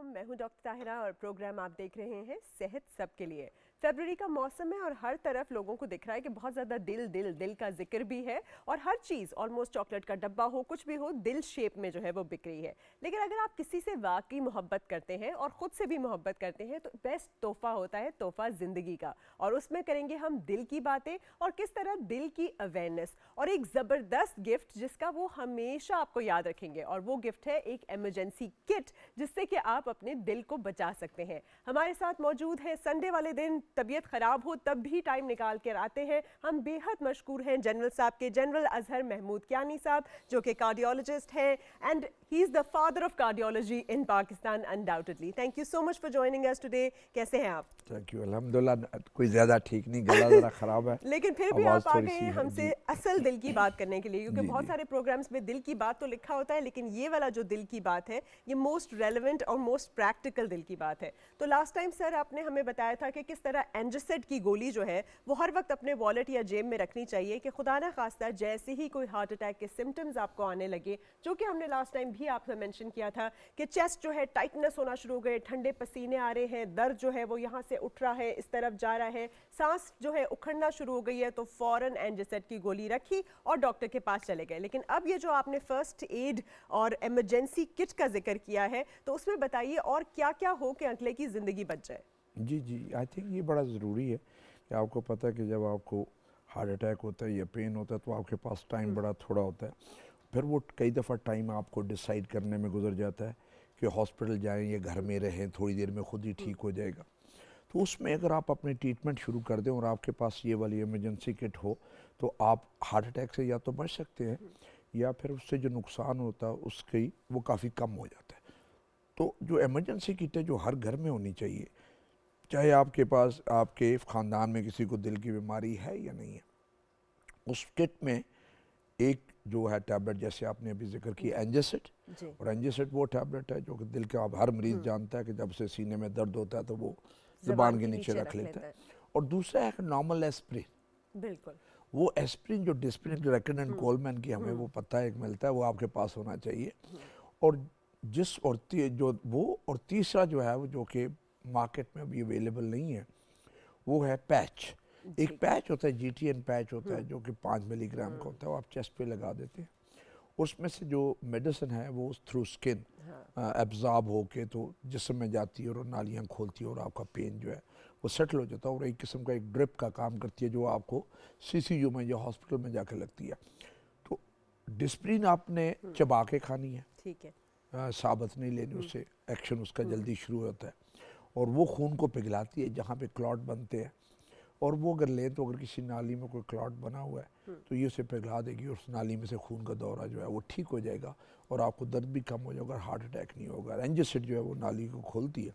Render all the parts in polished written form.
अलैकुम, मैं हूं डॉक्टर ताहिरा और प्रोग्राम आप देख रहे हैं सेहत सबके लिए। फरवरी का मौसम है और हर तरफ लोगों को दिख रहा है कि बहुत ज़्यादा दिल का जिक्र भी है और हर चीज़ ऑलमोस्ट चॉकलेट का डब्बा हो कुछ भी हो दिल शेप में जो है वो बिक रही है। लेकिन अगर आप किसी से वाकई मोहब्बत करते हैं और ख़ुद से भी मोहब्बत करते हैं तो बेस्ट तोहफ़ा होता है तोहफ़ा ज़िंदगी का। और उसमें करेंगे हम दिल की बातें और किस तरह दिल की अवेयरनेस और एक ज़बरदस्त गिफ्ट जिसका वो हमेशा आपको याद रखेंगे और वो गिफ्ट है एक इमरजेंसी किट जिससे कि आप अपने दिल को बचा सकते हैं। हमारे साथ मौजूद है संडे वाले दिन तबीयत खराब हो तब भी टाइम निकाल कर आते हैं। हम बेहद मशकूर हैं जनरल साहब के, जनरल अजहर महमूद कियानी साहब जो कि कार्डियोलॉजिस्ट हैं and he is the father of cardiology in Pakistan undoubtedly. Thank you so much for joining us today. कैसे हैं आप? थैंक यू, अल्हम्दुलिल्लाह। कोई ज़्यादा ठीक नहीं, गला ज़रा ख़राब है लेकिन फिर भी आप आ गए हैं हमसे असल दिल की बात करने के लिए, क्योंकि बहुत सारे प्रोग्राम्स में दिल की बात तो लिखा होता है लेकिन ये वाला जो दिल की बात है ये मोस्ट रेलेवेंट और मोस्ट प्रैक्टिकल दिल की बात है। तो लास्ट टाइम सर आपने हमें बताया था कि किस तरह एंजिसेड की गोली जो है वो हर वक्त अपने वॉलेट या जेब में रखनी चाहिए कि खुदा ना खास्ता जैसे ही कोई हार्ट अटैक के सिम्टम्स आपको आने लगे, जो कि हमने लास्ट टाइम भी आपसे मेंशन किया था कि चेस्ट जो है टाइटनेस होना शुरू हो गए, ठंडे पसीने आ रहे हैं, दर्द जो है वो यहाँ से उठ रहा है, इस तरफ जा रहा है, सांस जो है उखड़ना शुरू हो गई है, तो फौरन एंजिसेड की गोली रखी और डॉक्टर के पास चले गए। लेकिन अब ये जो आपने फर्स्ट एड और इमरजेंसी किट का जिक्र किया है तो उसमें बताइए और क्या क्या हो कि अगले की ज़िंदगी बच जाए। जी, आई थिंक ये बड़ा ज़रूरी है कि आपको पता है कि जब आपको हार्ट अटैक होता है या पेन होता है तो आपके पास टाइम बड़ा थोड़ा होता है। फिर वो कई दफ़ा टाइम आपको डिसाइड करने में गुजर जाता है कि हॉस्पिटल जाएं या घर में रहें, थोड़ी देर में खुद ही ठीक हो जाएगा। तो उसमें अगर आप अपनी ट्रीटमेंट शुरू कर दें और आपके पास ये वाली इमरजेंसी किट हो तो आप हार्ट अटैक से या तो बच सकते हैं या फिर उससे जो नुकसान होता है उसकी वो काफ़ी कम हो जाता है। तो जो इमरजेंसी किट है जो हर घर में होनी चाहिए, चाहे आपके पास आपके ख़ानदान में किसी को दिल की बीमारी है या नहीं है, उस किट में एक जो है टैबलेट जैसे आपने अभी जिक्र किया एंजिसेड, और एंजिसेड वो टैबलेट है जो कि दिल का हर मरीज़ जानता है कि जब से सीने में दर्द होता है तो वो ज़ुबान के नीचे रख लेता है। और दूसरा है नॉर्मल एस्प्रिन। बिल्कुल, वो एस्प्रिन जो डिस्प्रिन रेकन एंड कोलमैन की हमें वो पता है मिलता है, वो आपके पास होना चाहिए। और जिस और जो वो और तीसरा जो है वो जो कि मार्केट में अभी अवेलेबल नहीं है वो है पैच। एक पैच होता है GTN पैच होता है जो कि 5 मिलीग्राम का होता है, वो आप चेस्ट पे लगा देते हैं। उसमें से जो मेडिसिन है वो थ्रू स्किन एब्जॉर्ब होके तो जिस्म में जाती है और नालियाँ खोलती है और आपका पेन जो है वो सेटल हो जाता है और एक किस्म का एक ड्रिप का काम करती है जो आपको CCU में या हॉस्पिटल में जाकर लगती है। तो डिस्प्रिन आपने चबा के खानी है, ठीक है, साबत नहीं लेनी, उससे एक्शन उसका जल्दी शुरू होता है और वो खून को पिघलाती है जहाँ पे क्लॉट बनते हैं। और वो अगर लें तो अगर किसी नाली में कोई क्लॉट बना हुआ है तो ये उसे पिघला देगी और उस नाली में से खून का दौरा जो है वो ठीक हो जाएगा और आपको दर्द भी कम हो जाएगा, हार्ट अटैक नहीं होगा। एंजिसेड जो है वो नाली को खोलती है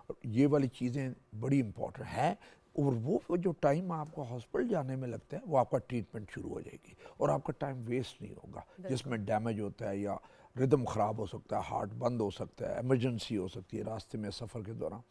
और ये वाली चीज़ें बड़ी इंपॉर्टेंट हैं। और वो जो टाइम आपको हॉस्पिटल जाने में लगता है वो आपका ट्रीटमेंट शुरू हो जाएगी और आपका टाइम वेस्ट नहीं होगा जिसमें डैमेज होता है या रिदम ख़राब हो सकता है, हार्ट बंद हो सकता है, इमरजेंसी हो सकती है रास्ते में सफ़र के दौरान।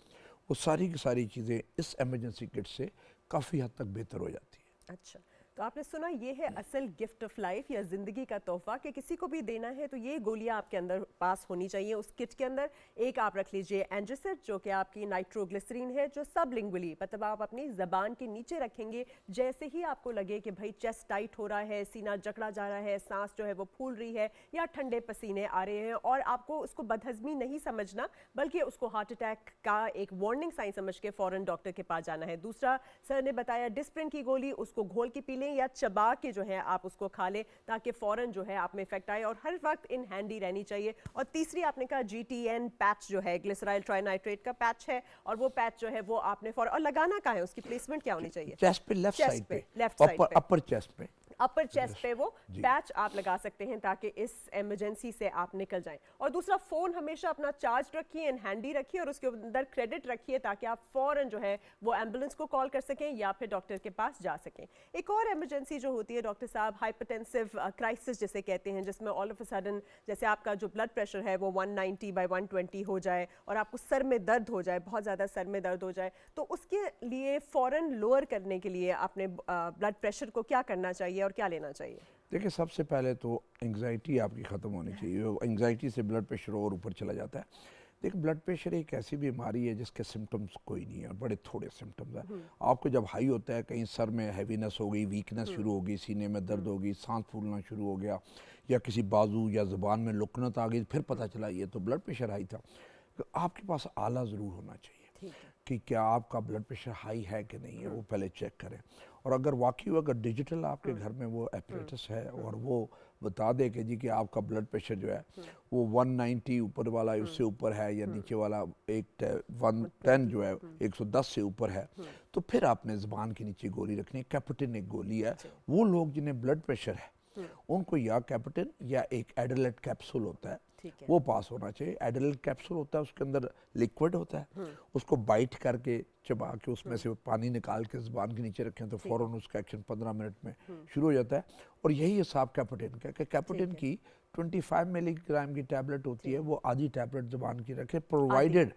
वो सारी की सारी चीज़ें इस इमरजेंसी किट से काफ़ी हद तक बेहतर हो जाती है। अच्छा, तो आपने सुना ये है असल गिफ्ट ऑफ लाइफ या जिंदगी का तोहफा कि किसी को भी देना है तो ये गोलियां आपके अंदर पास होनी चाहिए उस किट के अंदर। एक आप रख लीजिए एंजिसेड जो कि आपकी नाइट्रोग्लिसरीन है जो सबलिंगुअली मतलब आप अपनी जबान के नीचे रखेंगे जैसे ही आपको लगे कि भाई चेस्ट टाइट हो रहा है, सीना जकड़ा जा रहा है, सांस जो है वो फूल रही है या ठंडे पसीने आ रहे हैं और आपको उसको बदहजमी नहीं समझना बल्कि उसको हार्ट अटैक का एक वार्निंग साइन समझ के फौरन डॉक्टर के पास जाना है। दूसरा सर ने बताया डिस्प्रिन की गोली, उसको घोल के पी लें या चबा के जो है आप उसको खा लें ताकि फौरन जो है आप में इफेक्ट आए और हर वक्त इन हैंडी रहनी चाहिए। और तीसरी आपने कहा GTN पैच जो है ग्लिसराइल ट्राइनाइट्रेट का पैच है और वो पैच जो है वो आपने फौरन, और लगाना कहाँ है, उसकी प्लेसमेंट क्या होनी चाहिए? चेस्ट पे, लेफ्ट साइड पे, लेफ्ट साइड पे, अपर चेस्ट पे, अपर चेस्ट पे वो पैच आप लगा सकते हैं ताकि इस इमरजेंसी से आप निकल जाएं। और दूसरा फ़ोन हमेशा अपना चार्ज रखिए, इन हैंडी रखिए और उसके अंदर क्रेडिट रखिए ताकि आप फ़ौरन जो है वो एम्बुलेंस को कॉल कर सकें या फिर डॉक्टर के पास जा सकें। एक और इमरजेंसी जो होती है डॉक्टर साहब हाइपरटेंसिव क्राइसिस जिसे कहते हैं, जिसमें ऑल ऑफ अ सडन जैसे आपका जो ब्लड प्रेशर है वो 190/120 हो जाए और आपको सर में दर्द हो जाए, बहुत ज़्यादा सर में दर्द हो जाए, तो उसके लिए फ़ौरन लोअर करने के लिए आपने ब्लड प्रेशर को क्या करना चाहिए और क्या लेना चाहिए? देखिए सबसे पहले तो एंग्जाइटी आपकी ख़त्म होनी चाहिए। एंग्जाइटी से ब्लड प्रेशर और ऊपर चला जाता है। देखिए ब्लड प्रेशर एक ऐसी बीमारी है जिसके सिम्टम्स कोई नहीं है, बड़े थोड़े सिम्टम्स हैं। आपको जब हाई होता है, कहीं सर में हैवीनेस हो गई, वीकनेस शुरू हो गई, सीने में दर्द हो गई, सांस फूलना शुरू हो गया, या किसी बाजू या ज़ुबान में लुकनत आ गई, फिर पता चला ये तो ब्लड प्रेशर हाई था। तो आपके पास आला ज़रूर होना चाहिए कि क्या आपका ब्लड प्रेशर हाई है कि नहीं है, वो पहले चेक करें। और अगर वाकई अगर डिजिटल आपके घर में वो एपरेटस है और वो बता दे कि जी कि आपका ब्लड प्रेशर जो है वो 190 ऊपर वाला उससे ऊपर है, या नीचे वाला 110 जो है 110 से ऊपर है, तो फिर आपने ज़ुबान के नीचे गोली रखनी है। कैप्टेन एक गोली है। वो लोग जिन्हें ब्लड प्रेशर है उनको या कैप्टेन या एक एडलेट कैप्सूल होता है, वो पास होना चाहिए। एडलेट कैप्सूल होता है, उसके अंदर लिक्विड होता है, उसको बाइट करके चबा के उसमें से पानी निकाल के ज़ुबान के नीचे रखें तो फ़ौरन उसका एक्शन 15 मिनट में शुरू हो जाता है। और यही हिसाब कैप्टेन का कि कैप्टेन की 25 मिलीग्राम की टैबलेट होती है, वो आधी टैबलेट ज़ुबान की रखे, provided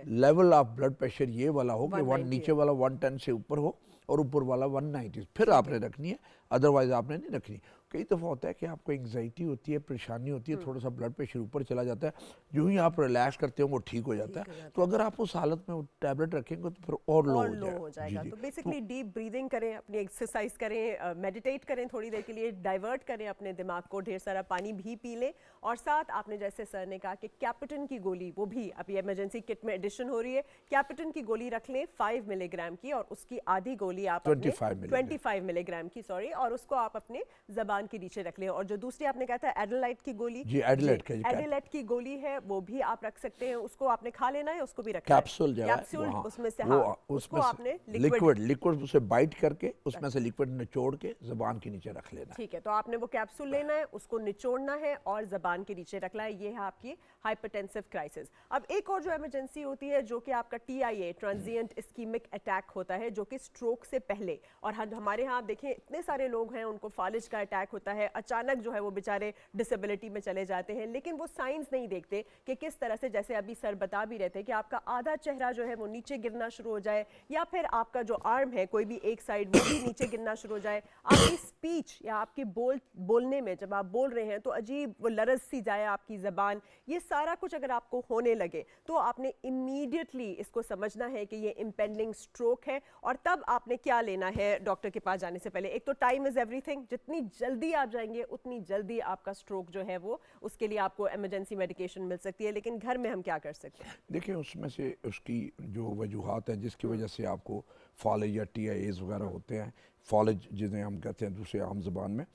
level of blood pressure ये वाला हो कि नीचे वाला 110 से ऊपर हो और ऊपर वाला 190, फिर आपने रखनी है, अदरवाइज आपने नहीं रखनी। कई दफ़ा होता है कि आपको एंग्जाइटी होती है, परेशानी होती है, थोड़ा सा ब्लड प्रेशर ऊपर चला जाता है, जो ही आप रिलैक्स करते हो वो ठीक हो जाता है। तो अगर आप उस हालत में वो टैबलेट रखेंगे तो फिर और लो हो जाएगा। तो बेसिकली डीप ब्रीदिंग करें, अपनी एक्सरसाइज करें, मेडिटेट करें थोड़ी देर के लिए, डाइवर्ट करें अपने दिमाग को, ढेर सारा पानी भी पी लें, और साथ आपने जैसे सर ने कहा कि कैप्टेन की गोली, वो भी अभी इमरजेंसी किट में एडिशन हो रही है, कैप्टेन की गोली रख लें 5 मिलीग्राम की, और उसकी आधी गोली आप 25 मिलीग्राम की, सॉरी, और उसको आप अपने जबान के नीचे रख लें। और जो दूसरी आपने कहा था एडलाइट की गोली, एडलाइट की गोली है, वो भी आप रख सकते हैं, उसको आपने खा लेना है, उसको भी रखना है। कैप्सूल उसमें से, उसको आपने लिक्विड उसे बाइट करके उसमें से लिक्विड निचोड़ के ज़बान के नीचे रख लेना। ठीक है, तो आपने वो कैप्सूल लेना है, उसको निचोड़ना है और ज़बान के नीचे रखना है। ये है आपकी हाइपरटेंसिव क्राइसिस। अब एक और जो इमरजेंसी होती है जो कि आपका TIA, ट्रांजिएंट इस्कीमिक अटैक होता है, जो कि स्ट्रोक से पहले, और हमारे यहाँ आप देखें इतने सारे लोग हैं उनको फालिज का अटैक होता है, अचानक जो है वो बेचारे डिसेबिलिटी में चले जाते हैं, लेकिन वो साइंस नहीं देखते कि किस तरह से, जैसे अभी सर बता भी रहे थे कि आपका आधा चेहरा जो है वो नीचे गिरना शुरू हो जाए, या फिर आपका जो आर्म है कोई भी एक साइड वो भी नीचे गिरना शुरू हो जाए, आपकी स्पीच या आपकी बोलने में जब आप बोल रहे हैं तो अजीब वो लरज सी जाए आपकी ज़बान, ये सारा कुछ अगर आपको होने लगे तो आपने इमीडिएटली इसको समझना है कि ये इम्पेंडिंग स्ट्रोक है। और तब आपने क्या लेना है डॉक्टर के पास जाने से पहले? एक तो टाइम इज़ एवरीथिंग, जितनी जल्दी आप जाएंगे उतनी जल्दी आपका स्ट्रोक जो है वो, उसके लिए आपको इमरजेंसी मेडिकेशन मिल सकती है। लेकिन घर में हम क्या कर सकते हैं? देखिए उसमें से उसकी जो वजूहात हैं जिसकी वजह से आपको फॉलेज या TIAs वगैरह होते हैं, फॉलेज जिन्हें हम कहते हैं दूसरे आम ज़बान में,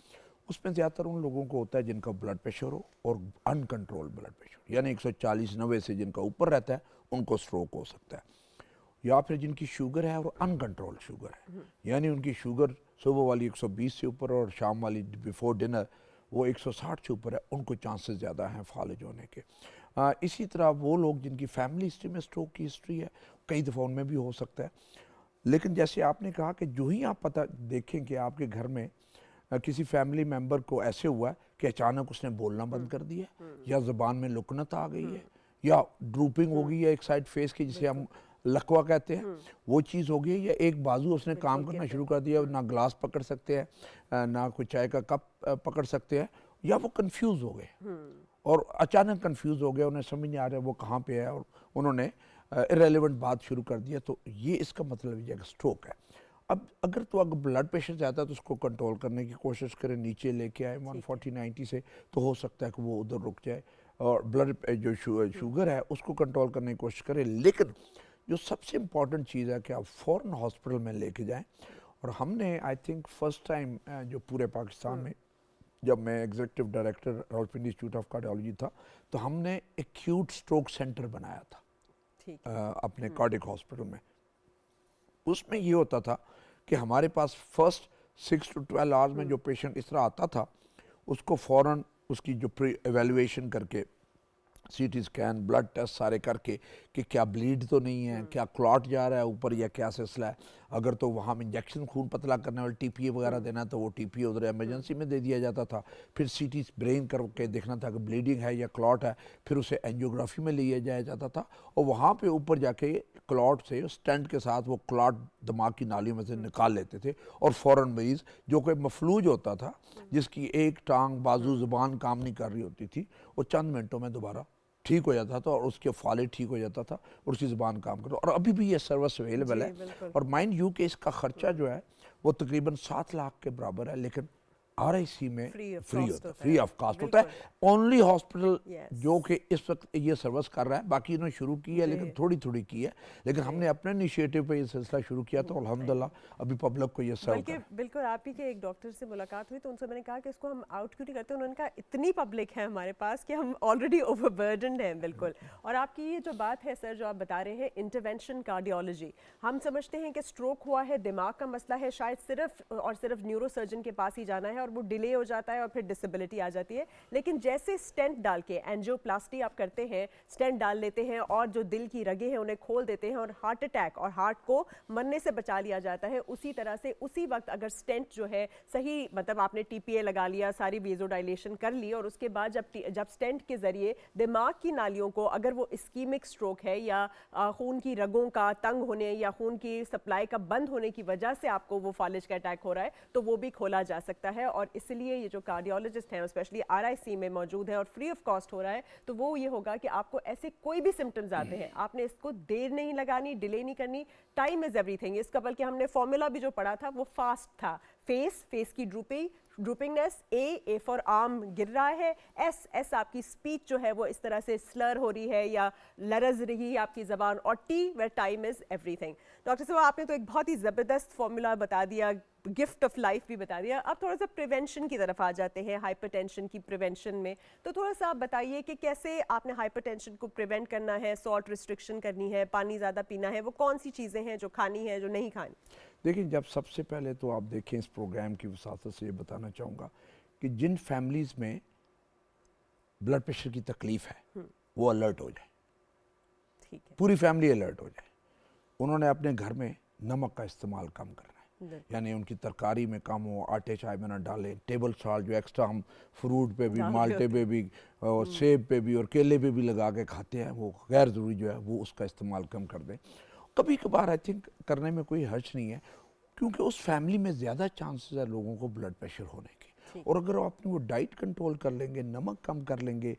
उसमें ज़्यादातर उन लोगों को होता है जिनका ब्लड प्रेशर हो और अनकंट्रोल ब्लड प्रेशर, यानी 140-90 से जिनका ऊपर रहता है उनको स्ट्रोक हो सकता है, या फिर जिनकी शुगर है और अनकंट्रोल शुगर है, यानी उनकी शुगर सुबह वाली 120 से ऊपर और शाम वाली बिफोर डिनर वो 160 से ऊपर है, उनको चांसेस ज़्यादा हैं फालिज होने के। इसी तरह वो लोग जिनकी फैमिली हिस्ट्री में स्ट्रोक की हिस्ट्री है, कई दफ़ा उनमें भी हो सकता है। लेकिन जैसे आपने कहा कि जो ही आप पता देखें कि आपके घर में किसी फैमिली मेंबर को ऐसे हुआ कि अचानक उसने बोलना बंद कर दिया, या ज़ुबान में लुकनत आ गई है, या ड्रूपिंग हो गई है एक साइड फेस की जिसे हम लकवा कहते हैं, वो चीज़ हो गई, या एक बाजू उसने काम करना शुरू कर दिया, ना ग्लास पकड़ सकते हैं, ना कोई चाय का कप पकड़ सकते हैं, या वो कंफ्यूज हो गए और अचानक कंफ्यूज हो गए, उन्हें समझ नहीं आ रहा वो कहाँ पे है और उन्होंने इरेलीवेंट बात शुरू कर दिया, तो ये इसका मतलब ये स्ट्रोक है। अब अगर ब्लड प्रेशर ज़्यादा है तो उसको कंट्रोल करने की कोशिश करें, नीचे लेके आए 140-90 से, तो हो सकता है कि वो उधर रुक जाए, और ब्लड जो शुगर है उसको कंट्रोल करने की कोशिश करें। लेकिन जो सबसे इम्पॉर्टेंट चीज़ है कि आप फ़ौरन हॉस्पिटल में लेके जाएं। और हमने आई थिंक फर्स्ट टाइम जो पूरे पाकिस्तान में, जब मैं executive director Rawalpindi institute of cardiology था, तो हमने एक्यूट स्ट्रोक सेंटर बनाया था अपने कार्डियक हॉस्पिटल में। उसमें ये होता था कि हमारे पास फर्स्ट 6 to 12 आवर्स में जो पेशेंट इस तरह आता था, उसको फ़ौरन उसकी जो प्री एवेल्युएशन करके, CT स्कैन, ब्लड टेस्ट सारे करके कि क्या ब्लीड तो नहीं है, क्या क्लॉट जा रहा है ऊपर, या क्या सिलसिला है। अगर तो वहाँ में इंजेक्शन खून पतला करने वाले TPA वगैरह देना तो वो TPA उधर एमरजेंसी में दे दिया जाता था। फिर CT ब्रेन करके देखना था कि ब्लीडिंग है या क्लॉट है, फिर उसे एंजियोग्राफी में लिया जाया जाता था, और वहाँ पे ऊपर जाके क्लॉट से स्टेंट के साथ वो क्लॉट दिमाग की नालियों में से निकाल लेते थे, और फ़ौरन मरीज़ जो कोई मफलूज होता था, जिसकी एक टांग, बाजू, ज़ुबान काम नहीं कर रही होती थी, वो चंद मिनटों में दोबारा ठीक हो जाता था और उसके फालिद ठीक हो जाता था और उसकी ज़ुबान काम करता, और अभी भी ये सर्विस अवेलेबल है। और माइंड यू कि इसका ख़र्चा जो है वो तकरीबन 7 लाख के बराबर है, लेकिन RIC में फ्री ऑफ कास्ट होता है। ओनली हॉस्पिटल जो कि इस वक्त ये सर्विस कर रहा है, बाकी इन्होंने शुरू की है लेकिन थोड़ी थोड़ी की है, लेकिन हमने अपने इनिशिएटिव पे ये सिलसिला शुरू किया तो अल्हम्दुलिल्लाह अभी पब्लिक को ये सर्व कर। बिल्कुल, आप ही के एक डॉक्टर से मुलाकात हुई तो उनसे मैंने कहा कि इसको हम आउट क्यों नहीं करते, उन्होंने कहा इतनी पब्लिक है हमारे पास कि हम ऑलरेडी ओवरबर्डन्ड हैं। बिल्कुल। और आपकी ये जो बात है सर, जो आप बता रहे हैं इंटरवेंशन कार्डियोलॉजी, हम समझते हैं कि स्ट्रोक हुआ है, दिमाग का मसला है, शायद सिर्फ और सिर्फ न्यूरोसर्जन के पास ही जाना है और वो डिले हो जाता है और फिर डिसेबिलिटी आ जाती है। लेकिन जैसे स्टेंट डाल के एंजियोप्लास्टी आप करते हैं, स्टेंट डाल लेते हैं और जो दिल की रगें हैं उन्हें खोल देते हैं और हार्ट अटैक और हार्ट को मरने से बचा लिया जाता है, उसी तरह से उसी वक्त अगर स्टेंट जो है सही, मतलब आपने TPA लगा लिया, सारी वेज़ोडाइलेशन कर ली और उसके बाद जब स्टेंट के जरिए दिमाग की नालियों को, अगर वो इस्कीमिक स्ट्रोक है या खून की रगों का तंग होने या खून की सप्लाई का बंद होने की वजह से आपको वो फालिज का अटैक हो रहा है, तो वो भी खोला जा सकता है। और इसलिए ये जो कार्डियोलॉजिस्ट हैं स्पेशली RIC में मौजूद है और फ्री ऑफ कॉस्ट हो रहा है, तो वो ये होगा कि आपको ऐसे कोई भी सिम्टम्स आते हैं, आपने इसको देर नहीं लगानी, डिले नहीं करनी, टाइम इज एवरीथिंग। इसका बल्कि हमने फॉर्मूला भी जो पढ़ा था वो फास्ट था। फेस की ड्रूपिंगनेस, A फॉर आर्म गिर रहा है, S आपकी स्पीच जो है वो इस तरह से स्लर हो रही है या लरज रही है आपकी ज़बान, और T where time is everything. Doctor साहब, आपने तो एक बहुत ही ज़बरदस्त फॉर्मूला बता दिया, गिफ्ट ऑफ लाइफ भी बता दिया। अब थोड़ा सा प्रिवेंशन की तरफ आ जाते हैं, हाइपरटेंशन की प्रिवेंशन में। तो थोड़ा सा आप बताइए कि कैसे आपने हाइपरटेंशन को प्रिवेंट करना है, सॉल्ट रिस्ट्रिक्शन करनी है, पानी ज़्यादा पीना है, वो कौन सी चीज़ें हैं जो खानी है, जो नहीं खानी? देखिए, जब सबसे पहले तो आप देखें, इस प्रोग्राम की वसातत से ये बताना चाहूँगा कि जिन फैमिलीज़ में ब्लड प्रेशर की तकलीफ़ है वो अलर्ट हो जाए, ठीक है, पूरी फैमिली अलर्ट हो जाए। उन्होंने अपने घर में नमक का इस्तेमाल कम करना है, यानी उनकी तरकारी में कम हो, आटे चाय में ना डालें, टेबल सॉल्ट जो एक्स्ट्रा हम फ्रूट पे भी, माल्टे पे भी और सेब पे भी और केले पे भी लगा के खाते हैं, वो गैर ज़रूरी जो है वो उसका इस्तेमाल कम कर दें। कभी कभार आई थिंक करने में कोई हर्ज नहीं है, क्योंकि उस फैमिली में ज़्यादा चांसेस है लोगों को ब्लड प्रेशर होने के। और अगर आप अपनी वो डाइट कंट्रोल कर लेंगे, नमक कम कर लेंगे,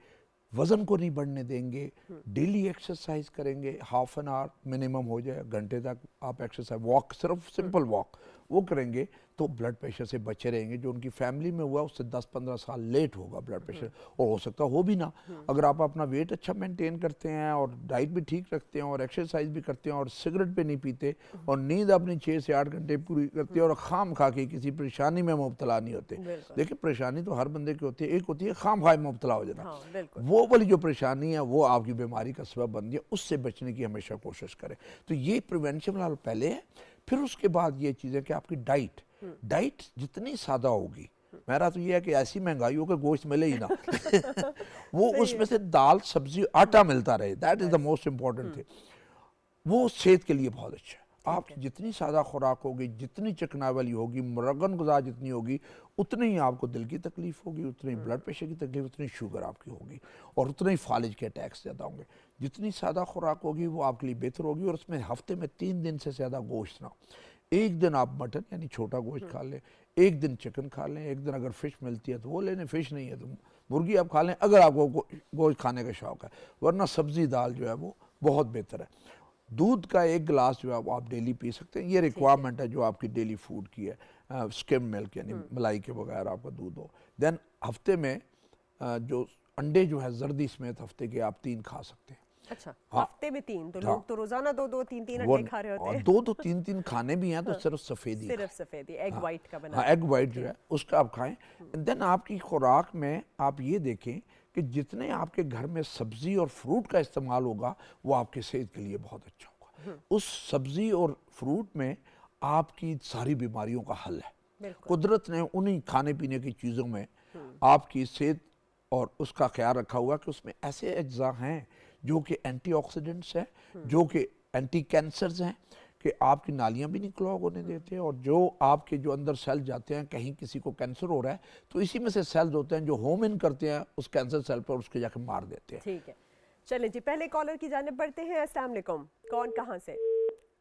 वज़न को नहीं बढ़ने देंगे, डेली एक्सरसाइज करेंगे, हाफ एन आवर मिनिमम हो जाए, घंटे तक आप एक्सरसाइज, वॉक, सिर्फ सिंपल वॉक वो करेंगे तो ब्लड प्रेशर से बचे रहेंगे। जो उनकी फैमिली में हुआ उससे 10-15 साल लेट होगा ब्लड प्रेशर, और हो सकता हो भी ना। अगर आप अपना वेट अच्छा मेंटेन करते हैं और डाइट भी ठीक रखते हैं और एक्सरसाइज भी करते हैं और सिगरेट पे नहीं पीते और नींद अपनी 6 से 8 घंटे पूरी करते हैं और खाम खा के किसी परेशानी में मुब्तला नहीं होते। देखिए, परेशानी तो हर बंदे की होती है, एक होती है खाम खाए मुब्तला हो जाना, वो वाली जो परेशानी है वो आपकी बीमारी का सबब बनती है, उससे बचने की हमेशा कोशिश करें। तो ये प्रिवेंशन वाला पहले है। फिर उसके बाद ये चीज़ है कि आपकी डाइट जितनी सादा होगी, मेरा तो ये है कि ऐसी महंगाई हो कि गोश्त मिले ही ना वो उसमें से दाल, सब्जी, आटा मिलता रहे, that is the most important thing. वो सेहत के लिए बहुत अच्छा है। आपकी जितनी सादा खुराक होगी, जितनी चिकना वाली होगी, मुरगन गुज़ा जितनी होगी, उतनी ही आपको दिल की तकलीफ होगी, उतनी ब्लड प्रेशर की तकलीफ, उतनी शुगर आपकी होगी और उतने ही फालिज के अटैक्स ज़्यादा होंगे। जितनी सादा खुराक होगी वो आपके लिए बेहतर होगी। और उसमें हफ्ते में 3 दिन से ज़्यादा गोश्त ना, एक दिन आप मटन यानी छोटा गोश्त खा लें, एक दिन चिकन खा लें, एक दिन अगर फ़िश मिलती है तो वो ले लें, फ़िश नहीं है तो मुर्गी आप खा लें अगर आपको गोश्त खाने का शौक़ है, वरना सब्ज़ी दाल जो है वो बहुत बेहतर है। दूध का 1 गिलास जो है वो आप डेली पी सकते हैं, ये रिक्वायरमेंट है जो आपकी डेली फूड की है। स्किम मिल्क यानी मलाई के बगैर आपका दूध हो। देन हफ्ते में जो अंडे जो है जर्दी समेत हफ्ते के आप 3 खा सकते हैं। अच्छा, हफ्ते में 3? तो लोग तो रोजाना 2-2, 3-3 अंडे खा रहे होते हैं। 2-2, 3-3 खाने भी हैं तो सिर्फ सफ़ेदी, एग वाइट का बना। हाँ, एग वाइट जो है उसका आप खाएं। देन आपकी खुराक में आप ये देखें कि जितने आपके घर में सब्ज़ी और फ्रूट का इस्तेमाल होगा वो आपके सेहत के लिए बहुत अच्छा होगा। उस सब्ज़ी और फ्रूट में आपकी सारी बीमारियों का हल है। कुदरत ने उन्हीं खाने पीने की चीज़ों में आपकी सेहत और उसका ख्याल रखा हुआ कि उसमें ऐसे अज्जा हैं जो कि एंटीऑक्सीडेंट्स हैं, जो कि एंटी कैंसर्स हैं, कि आपकी नालियां भी नहीं क्लॉग होने देते हैं, और जो आपके जो अंदर सेल जाते हैं, कहीं किसी को कैंसर हो रहा है तो इसी में से सेल्स होते हैं जो होम इन करते हैं उस कैंसर सेल पर, उसके जाके मार देते हैं। ठीक है, चलें जी, पहले कॉलर की जानिब बढ़ते हैं। अस्सलाम वालेकुम, कौन कहाँ से?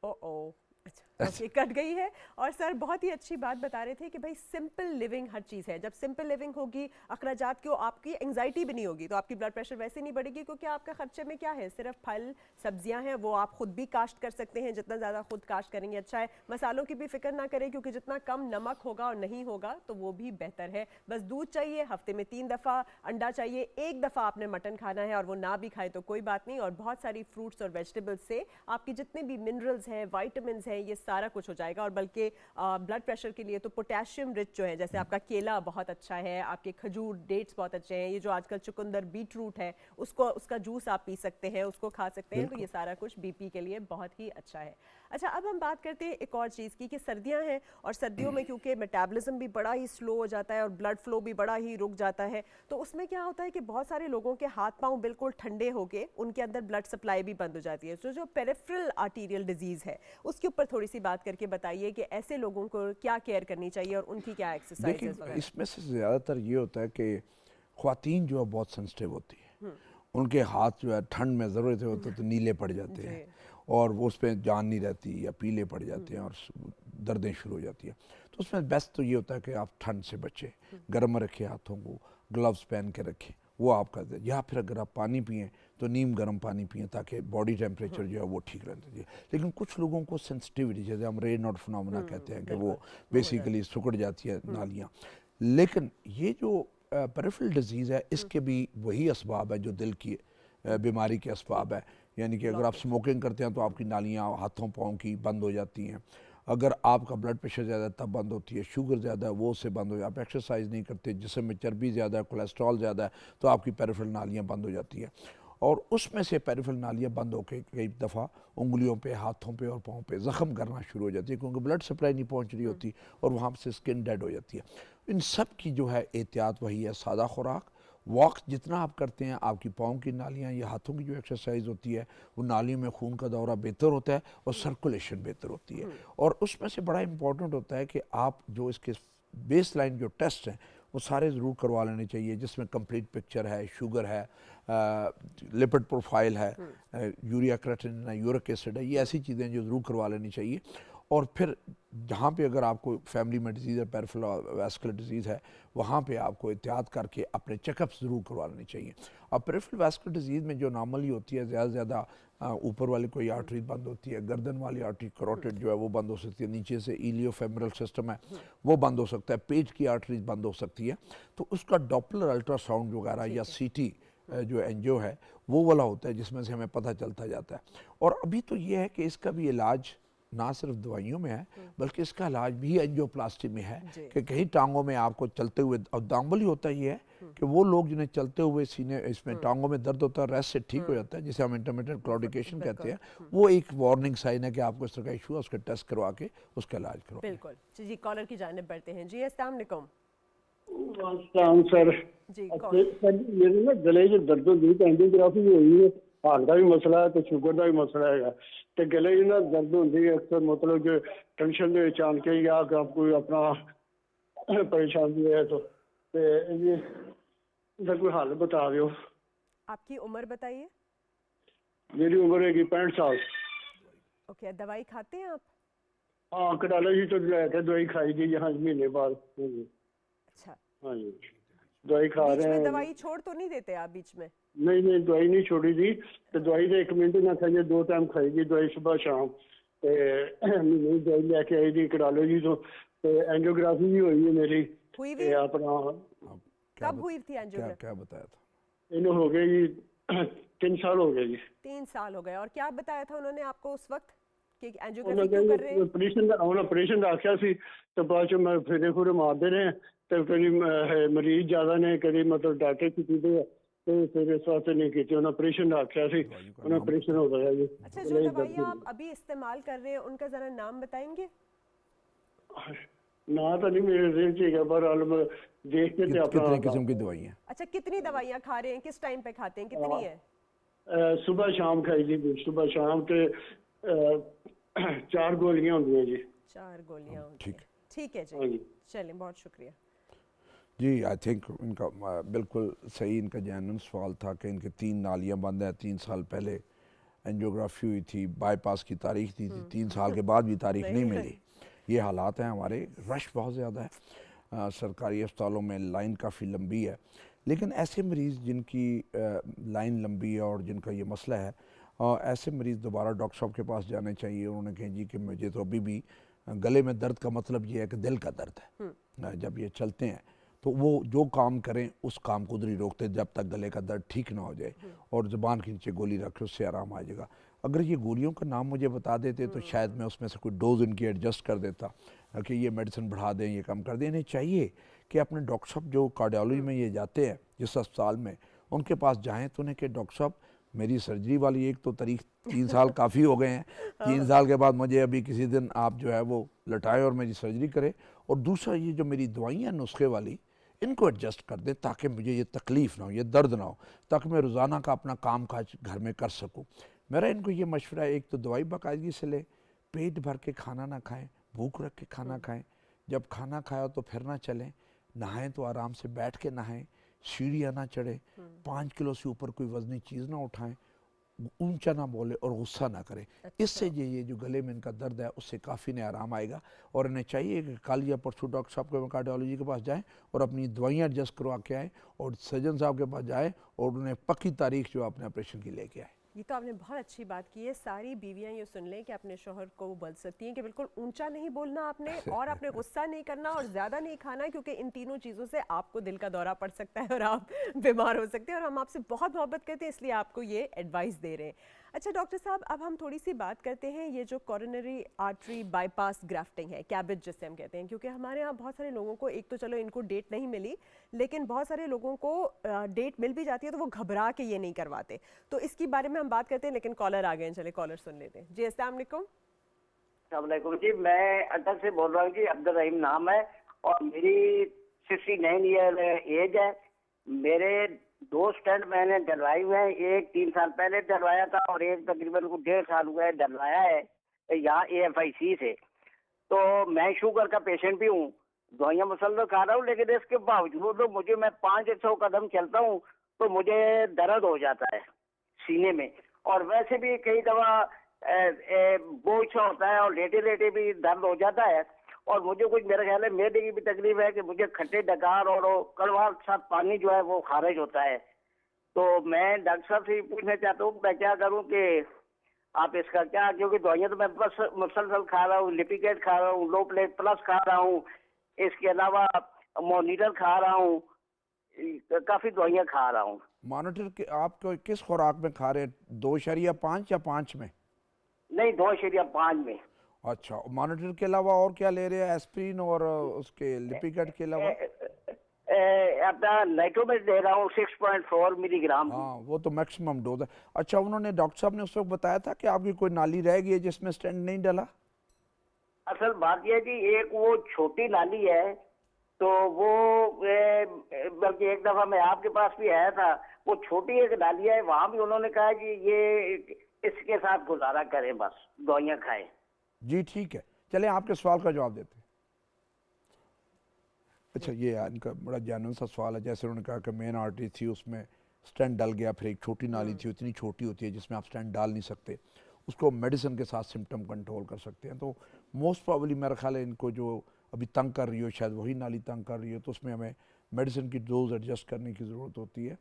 ओ अच्छा, ओके, कट गई है। और सर बहुत ही अच्छी बात बता रहे थे कि भाई सिंपल लिविंग हर चीज़ है। जब सिंपल लिविंग होगी, अखराजात की आपकी एंग्जाइटी भी नहीं होगी, तो आपकी ब्लड प्रेशर वैसे नहीं बढ़ेगी, क्योंकि आपका खर्चे में क्या है, सिर्फ फल सब्जियां हैं, वो आप खुद भी काश्त कर सकते हैं। जितना ज़्यादा खुद काश्त करेंगे अच्छा है। मसालों की भी फिक्र ना करें, क्योंकि जितना कम नमक होगा और नहीं होगा तो वो भी बेहतर है। बस दूध चाहिए हफ्ते में 3 दफ़ा, अंडा चाहिए 1 दफ़ा, आपने मटन खाना है और वो ना भी खाए तो कोई बात नहीं। और बहुत सारी फ्रूट्स और वेजिटेबल्स से आपकी जितने भी मिनरल्स हैं, वाइटामिन हैं, ये सारा कुछ हो जाएगा। और बल्कि ब्लड प्रेशर के लिए तो पोटेशियम रिच जो है, जैसे आपका केला बहुत अच्छा है, आपके खजूर डेट्स बहुत अच्छे हैं, ये जो आजकल चुकंदर बीट रूट है उसको, उसका जूस आप पी सकते हैं, उसको खा सकते हैं, तो ये सारा कुछ बीपी के लिए बहुत ही अच्छा है। अच्छा, अब हम बात करते हैं एक और चीज़ की कि सर्दियां हैं और सर्दियों में क्योंकि मेटाबॉलिज्म भी बड़ा ही स्लो हो जाता है और ब्लड फ्लो भी बड़ा ही रुक जाता है, तो उसमें क्या होता है कि बहुत सारे लोगों के हाथ पांव बिल्कुल ठंडे होके उनके अंदर ब्लड सप्लाई भी बंद हो जाती है। तो जो पेरिफेरल आर्टीरियल डिजीज़ है उसके ऊपर थोड़ी सी बात करके बताइए कि ऐसे लोगों को क्या केयर करनी चाहिए और उनकी क्या एक्सरसाइजेस देखिए, वगैरह। इसमें से ज़्यादातर ये होता है कि ख़्वातीन जो है बहुत सेंसिटिव होती है, उनके हाथ जो है ठंड में ज़रूरत होते तो नीले पड़ जाते जी। हैं और वो उस पर जान नहीं रहती या पीले पड़ जाते हैं और दर्दें शुरू हो जाती हैं। तो उसमें बेस्ट तो ये होता है कि आप ठंड से बचें, गर्म रखें हाथों को, ग्लव्स पहन के रखें, वो आप कर दें। या फिर अगर आप पानी पिएँ तो नीम गर्म पानी पिएँ ताकि बॉडी टेम्परेचर जो है वो ठीक रहना चाहिए। लेकिन कुछ लोगों को सेंसिटिविटी, जैसे हम रेन नॉट फिनोमेना कहते हैं कि वो बेसिकली सिकुड़ जाती है नालियाँ। लेकिन ये जो पेरिफेरल डिजीज़ है, इसके भी वही असबाब है जो दिल की बीमारी के असबाब है। यानी कि अगर आप स्मोकिंग करते हैं तो आपकी नालियाँ हाथों पाँव की बंद हो जाती हैं। अगर आपका ब्लड प्रेशर ज़्यादा है तब बंद होती है, शुगर ज़्यादा है वो उससे बंद हो जाती है, आप एक्सरसाइज नहीं करते, जिस्म में चर्बी ज़्यादा है, कोलेस्ट्रॉल ज़्यादा है, तो आपकी पेरिफेरल नालियाँ बंद हो जाती हैं। और उसमें से पेरिफेरल नालियाँ बंद होकर कई दफ़ा उंगलियों पे, हाथों पे और पाँव पे ज़ख्म करना शुरू हो जाती है, क्योंकि ब्लड सप्लाई नहीं पहुंच रही होती और वहाँ से स्किन डेड हो जाती है। इन सब की जो है एहतियात वही है, सादा खुराक, वॉक जितना आप करते हैं, आपकी पाँव की नालियाँ या हाथों की जो एक्सरसाइज होती है वो नालियों में खून का दौरा बेहतर होता है और सर्कुलेशन बेहतर होती है। और उसमें से बड़ा इंपॉर्टेंट होता है कि आप जो इसके बेस लाइन जो टेस्ट हैं वो सारे ज़रूर करवा लेने चाहिए, जिसमें कंप्लीट पिक्चर है, शुगर है, लिपिड प्रोफाइल है, यूरिया क्रेटिनिन है, यूरिक एसिड है, ये ऐसी चीज़ें जो ज़रूर करवा लेनी चाहिए। और फिर जहाँ पे अगर आपको फैमिली में डिजीज़ है, पेरिफेरल वैस्कुलर डिजीज़ है, वहाँ पे आपको एहतियात करके अपने चेकअप्स ज़रूर करवा लेने चाहिए। अब पेरिफेरल वैस्कुलर डिजीज़ में जो नॉर्मली होती है, ज़्यादा से ज़्यादा ऊपर वाली कोई आर्टरी बंद होती है, गर्दन वाली आर्टरी करोटिड जो है वो बंद हो सकती है, नीचे से इलियोफेमरल सिस्टम है वो बंद हो सकता है, पेट की आर्टरीज बंद हो सकती है। तो उसका डॉपलर अल्ट्रासाउंड वगैरह या सीटी जो एंजियो है वो वाला होता है, जिसमें से हमें पता चलता जाता है। और अभी तो ये है कि इसका भी इलाज ना सिर्फ दवाइयों में है, बल्कि इसका इलाज भी एंजियोप्लास्टी में है कि कहीं टांगों में आपको चलते हुए, और दांगबली होता ही है कि वो लोग जिन्हें चलते हुए सीने इसमें टांगों में दर्द होता है, रेस्ट से ठीक हो जाता है, जिसे हम इंटरमिटेंट क्लॉडिकेशन कहते हैं, वो एक वार्निंग साइन है कि आपको इस तरह का इशू है, उसके टेस्ट करवा के उसका इलाज करो। बिल्कुल जी, कॉलर की जानिब बढ़ते हैं। जी अस्सलाम वालेकुम। सर जी अच्छे सर, मेरे ना गले च दर्द होंदी है, एंजियोग्राफी भी हुई है, हार्ट का भी मसला है तो शुगर का भी मसला है, तो गले च ना दर्द होंदी है अक्सर, मतलब कि टेंशन दे विच आन के या कि आप कोई अपना परेशानी है तो ये इसका कोई हल बता दो। आपकी उम्र बताइए। मेरी उम्र है 65 साल। ओके, दवाई खाते हैं आप? हाँ, कार्डियोलॉजी तो लैके दवाई खाई थी यहाँ महीने बाद। अच्छा, हाँ जी, दवाई खा बीच रहे में हैं। दवाई छोड़ तो नहीं देते आप बीच में? नहीं नहीं, दवाई नहीं छोड़ी थी, तो दवाई तो 1 मिनट ना खाइए, 2 टाइम खाएगी दवाई सुबह शाम। महीने दवाई लेके आई थी कार्डियोलॉजी तो एंजियोग्राफी भी हुई है मेरी। हुई भी? अपना अब कब हुई थी क्या एंजियोग्राफी? क्या बताया था? इन्हें हो गए जी 3 साल हो गए जी। 3 साल हो गए। और क्या बताया था उन्होंने आपको उस वक्त कि एंजियोग्राफी उन्होंने क्यों कर रहे हैं? ऑपरेशन आख्या सी, तो बाद च मैं फेरे फूरे मारते रहे, तो कभी मरीज ज्यादा ने, कभी मतलब डॉक्टर की चीजें, तो फिर इस वास्ते नहीं की, उन्होंने ऑपरेशन आख्या सी, उन्हें ऑपरेशन हो गया जी। अच्छा, जो दवाइयाँ आप अभी इस्तेमाल कर रहे हैं उनका जरा नाम बताएंगे? ना तो नहीं मेरे जेब च है, पर देख के ते अपना कितने किस्म की दवाइयाँ? अच्छा, कितनी दवाइयाँ खा रहे हैं, किस टाइम पे खाते हैं, कितनी है? सुबह शाम खाई जी, सुबह शाम के 4 गोलियां होंगी हैं जी। 4 गोलियाँ होती ठीक हैं। ठीक है हाँ जी, जी। चलें, बहुत शुक्रिया। जी, आई थिंक इनका बिल्कुल सही, इनका जेन्युइन सवाल था कि इनके 3 नालियाँ बंद हैं, 3 साल पहले एंजियोग्राफी हुई थी, बाईपास की तारीख दी थी, 3 साल के बाद भी तारीख नहीं मिली। ये हालात हैं हमारे, रश बहुत ज़्यादा है, सरकारी अस्पतालों में लाइन काफ़ी लंबी है। लेकिन ऐसे मरीज़ जिनकी लाइन लंबी है और जिनका ये मसला है, ऐसे मरीज़ दोबारा डॉक्टर साहब के पास जाने चाहिए। उन्होंने कहा जी कि मुझे तो अभी भी गले में दर्द का मतलब ये है कि दिल का दर्द है। जब ये चलते हैं तो वो जो काम करें उस काम को उधर ही रोकते जब तक गले का दर्द ठीक ना हो जाए, और ज़ुबान के नीचे गोली रखें, उससे आराम आ जाएगा। अगर ये गोलियों का नाम मुझे बता देते तो शायद मैं उसमें से कोई डोज इनकी एडजस्ट कर देता कि ये मेडिसिन बढ़ा दें, ये कम कर दें। इन्हें चाहिए कि अपने डॉक्टर साहब जो कार्डियोलॉजी में ये जाते हैं जिस अस्पताल में, उनके पास जाएँ तो उन्हें कि डॉक्टर साहब मेरी सर्जरी वाली एक तो तारीख 3 साल काफ़ी हो गए हैं, 3 साल के बाद मुझे अभी किसी दिन आप जो है वो लटाएं और मेरी सर्जरी करें, और दूसरा ये जो मेरी दवाइयाँ नुस्खे वाली इनको एडजस्ट कर दे ताकि मुझे ये तकलीफ़ ना हो, ये दर्द ना हो, ताकि मैं रोज़ाना का अपना काम काज घर में कर सकूं। मेरा इनको ये मशवरा है, एक तो दवाई बाकायदगी से लें, पेट भर के खाना ना खाएं, भूख रख के खाना खाएं, जब खाना खाया तो फिर ना चलें, नहाएं तो आराम से बैठ के नहाएं, सीढ़ियाँ ना चढ़े, 5 किलो से ऊपर कोई वजनी चीज़ ना उठाएं, ऊंचा ना बोले और गुस्सा ना करें। इससे ये जो गले में इनका दर्द है उससे काफ़ी ने आराम आएगा। और इन्हें चाहिए कि कल या परसों डॉक्टर साहब के कार्डियोलॉजी के पास जाएं और अपनी दवाइयाँ एडजस्ट करवा के आएँ, और सर्जन साहब के पास जाएँ और उन्हें पक्की तारीख जो अपने ऑपरेशन की लेके आए। ये तो आपने बहुत अच्छी बात की है। सारी बीवियां ये सुन लें कि अपने शोहर को वो बोल सकती हैं कि बिल्कुल ऊंचा नहीं बोलना आपने, और आपने गुस्सा नहीं करना और ज़्यादा नहीं खाना, क्योंकि इन तीनों चीज़ों से आपको दिल का दौरा पड़ सकता है और आप बीमार हो सकते हैं। और हम आपसे बहुत मोहब्बत करते हैं, इसलिए आपको ये एडवाइस दे रहे हैं। अच्छा डॉक्टर साहब, अब हम थोड़ी सी बात करते हैं ये जो कोरोनरी आर्टरी बाईपास ग्राफ्टिंग है, कैबेज जिसे हम कहते हैं, क्योंकि हमारे यहाँ बहुत सारे लोगों को, एक तो चलो इनको डेट नहीं मिली, लेकिन बहुत सारे लोगों को डेट मिल भी जाती है तो वो घबरा के ये नहीं करवाते। तो इसके बारे में हम बात करते हैं, लेकिन कॉलर आ गए हैं, चले कॉलर सुन लेते हैं। जी अस्सलाम वालेकुम। अस्सलामुअलैकुम जी, मैं अटक से बोल रहा हूँ जी, अब्दुल रहीम नाम है और मेरी 69 ईयर एज है। मेरे 2 स्टेंट मैंने डलवाए हुए हैं, एक 3 साल पहले डलवाया था और एक तकरीबन 1.5 साल हुआ है डलवाया है यहाँ AFIC से। तो मैं शुगर का पेशेंट भी हूँ, दवाइयाँ मुसलसल खा रहा हूँ, लेकिन इसके बावजूद मुझे, मैं 500 कदम चलता हूँ तो मुझे दर्द हो जाता है सीने में, और वैसे भी कई दफा बोझ सा होता है और लेटे लेटे भी दर्द हो जाता है। और मुझे कुछ, मेरा ख्याल है मेरे की भी तकलीफ है कि मुझे खट्टे डकार और कड़वा सा पानी जो है वो खारिज होता है। तो मैं डॉक्टर साहब से पूछना चाहता हूँ मैं क्या करूँ कि आप इसका क्या, क्योंकि दवाइयाँ तो मैं बस मुसलसल खा रहा हूँ, लिपिकेट खा रहा हूँ, लो प्लेट प्लस खा रहा हूँ, इसके अलावा मोनीटर खा रहा हूँ, काफ़ी दवाइयाँ खा रहा हूँ। मॉनिटर के आप किस खुराक में खा रहे हैं, 2.5 या 5 में? नहीं, 2.5 में। अच्छा, मॉनिटर के अलावा और क्या ले रहे हैं, एस्प्रिन और उसके लिपिकेट के अलावा? अपना नाइट्रोमेट दे रहा हूँ 6.4 मिलीग्राम। हाँ, वो तो मैक्सिमम डोज है। अच्छा, उन्होंने डॉक्टर साहब ने उस वक्त बताया था कि आपकी कोई नाली रह गई है जिसमें स्टेंट नहीं डला? असल बात यह है कि एक वो छोटी नाली है, तो वो बल्कि एक दफा मैं आपके पास भी आया था, वो छोटी एक नाली है, वहां भी उन्होंने कहा कि ये इसके साथ गुजारा करें, बस दवाइयाँ खाएं। जी ठीक है, चलें आपके सवाल का जवाब देते हैं। अच्छा, ये इनका बड़ा जेन्युइन सा सवाल है। जैसे उन्होंने कहा कि मेन आर्टरी थी, उसमें स्टेंट डल गया, फिर एक छोटी नाली थी, इतनी छोटी होती है जिसमें आप स्टेंट डाल नहीं सकते, उसको मेडिसिन के साथ सिम्टम कंट्रोल कर सकते हैं। तो मोस्ट प्रॉब्ली मेरा ख्याल है इनको जो अभी तंग कर रही हो, शायद वही नाली तंग कर रही हो, तो उसमें हमें मेडिसिन की डोज एडजस्ट करने की ज़रूरत होती है।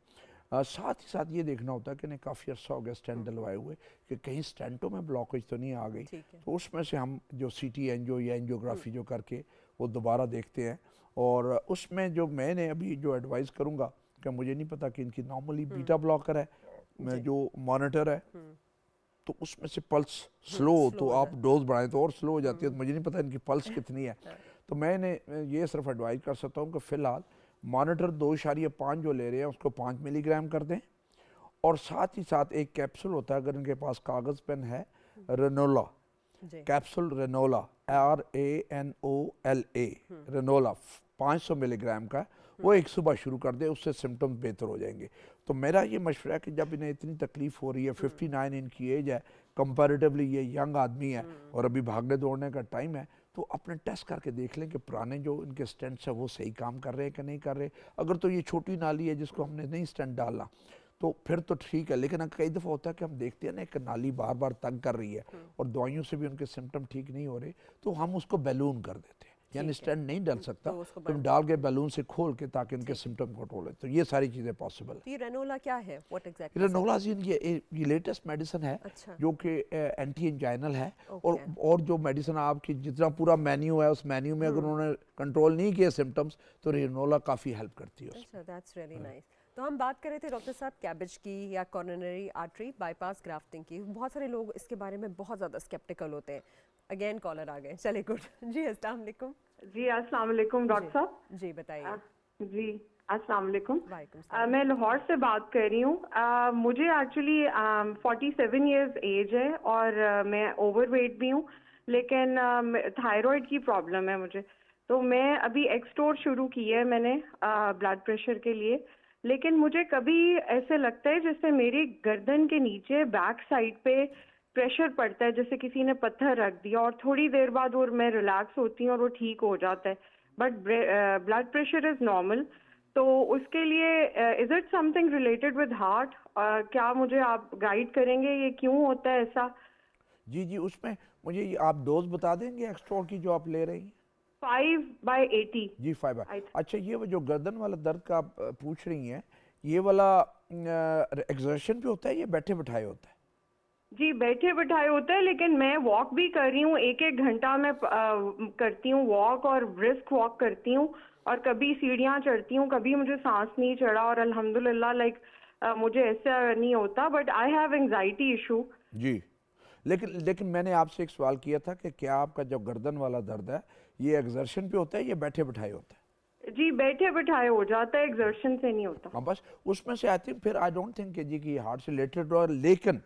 साथ ही साथ ये देखना होता है कि नहीं काफ़ी अर्सा हो गया स्टेंट डलवाए हुए, कि कहीं स्टेंटों में ब्लॉकेज तो नहीं आ गई। तो उसमें से हम जो CT एंजियो या एंजियोग्राफी जो करके वो दोबारा देखते हैं। और उसमें जो मैंने अभी जो एडवाइस करूँगा कि मुझे नहीं पता कि इनकी नॉर्मली बीटा ब्लॉकर है, मैं जो मॉनिटर है तो उसमें से पल्स स्लो तो आप डोज बढ़ाएं तो और स्लो हो जाती है, तो मुझे नहीं पता इनकी पल्स कितनी है। तो मैंने ये सिर्फ एडवाइस कर सकता हूँ कि फ़िलहाल मॉनिटर 2.5 जो ले रहे हैं उसको 5 मिलीग्राम कर दें, और साथ ही साथ एक कैप्सूल होता है, अगर इनके पास कागज़ पेन है, रेनोला कैप्सूल, रेनोला RANOLA, रेनोला 500 मिलीग्राम का, वो एक सुबह शुरू कर दे, उससे सिम्टम्स बेहतर हो जाएंगे। तो मेरा ये मशवरा है कि जब इन्हें इतनी तकलीफ़ हो रही है, 59 इनकी एज है, कंपैरेटिवली ये यंग आदमी है और अभी भागने दौड़ने का टाइम है, तो अपने टेस्ट करके देख लें कि पुराने जो इनके स्टेंट्स है वो सही काम कर रहे हैं कि नहीं कर रहे। अगर तो ये छोटी नाली है जिसको हमने नहीं स्टेंट डालना, तो फिर तो ठीक है। लेकिन कई दफ़ा होता है कि हम देखते हैं ना एक नाली बार बार तंग कर रही है और दवाइयों से भी उनके सिम्टम ठीक नहीं हो रहे, तो हम उसको बैलून कर देते हैं, यानी स्टेंट नहीं डल सकता तो उसको तो हम डाल के बैलून से खोल के ताकि उनके सिम्टम कंट्रोल हो। तो ये सारी चीज़ें पॉसिबल है। तो ये रेनोला क्या है, व्हाट एग्जैक्टली? रेनोलाजीन ये लेटेस्ट मेडिसिन है अच्छा। जो कि एंटी एंजाइनल है। Okay. और जो मेडिसिन आपकी जितना पूरा मेन्यू है उस मेन्यू में अगर उन्होंने कंट्रोल नहीं किए सिम्टम्स तो रेनोला काफ़ी हेल्प करती है उसमें। अच्छा, दैट्स रियली नाइस। तो हम बात कर रहे थे डॉक्टर साहब कैबेज की या कॉरोनरी आर्टरी बाईपास ग्राफ्टिंग की। बहुत सारे लोग इसके बारे में बहुत ज़्यादा स्केप्टिकल होते हैं। अगेन कॉलर आ गए, चले गुड। जी अस्सलाम वालेकुम। जी अस्सलाम वालेकुम डॉक्टर साहब। जी बताइए। जी अस्सलाम वालेकुम। वालेकुम सलाम। मैं लाहौर से बात कर रही हूँ। मुझे एक्चुअली 47 इयर्स एज है और मैं ओवरवेट भी हूँ, लेकिन थायराइड की प्रॉब्लम है मुझे। तो मैं अभी एक्सटोर शुरू की है मैंने ब्लड प्रेशर के लिए, लेकिन मुझे कभी ऐसे लगता है जैसे मेरी गर्दन के नीचे बैक साइड पे प्रेशर पड़ता है, जैसे किसी ने पत्थर रख दिया, और थोड़ी देर बाद वो मैं रिलैक्स होती हूँ और वो ठीक हो जाता है। But blood pressure is normal. तो उसके लिए is it something related with heart? क्या मुझे आप गाइड करेंगे ये क्यों होता है ऐसा? जी उसमें मुझे आप डोज बता देंगे एक्स्ट्रा की जो आप ले रही हैं? 5/80। जी 5। अच्छा, ये वो जो गर्दन वाला दर्द का आप पूछ रही हैं, ये वाला एक्सर्शन पे होता है या बैठे बिठाए होता है? जी बैठे बिठाए होता है, लेकिन मैं वॉक भी कर रही हूँ। 1-1 घंटा मैं करती हूँ वॉक, और ब्रिस्क वॉक करती हूँ, और कभी सीढ़ियाँ चढ़ती हूँ, कभी मुझे सांस नहीं चढ़ा, और अल्हम्दुलिल्लाह मुझे ऐसा नहीं होता। But I have anxiety issue. जी, लेकिन मैंने आपसे एक सवाल किया था कि क्या आपका जो गर्दन वाला दर्द है ये एक्सर्शन पे होता है या बैठे बिठाए होता है? जी बैठे बिठाए हो जाता है, एक्सर्शन से नहीं होता। हाँ, बस उसमें से आई थिंक फिर आई डोंट थिंक कि जी कि हार्ट से रिलेटेड हो। लेकिन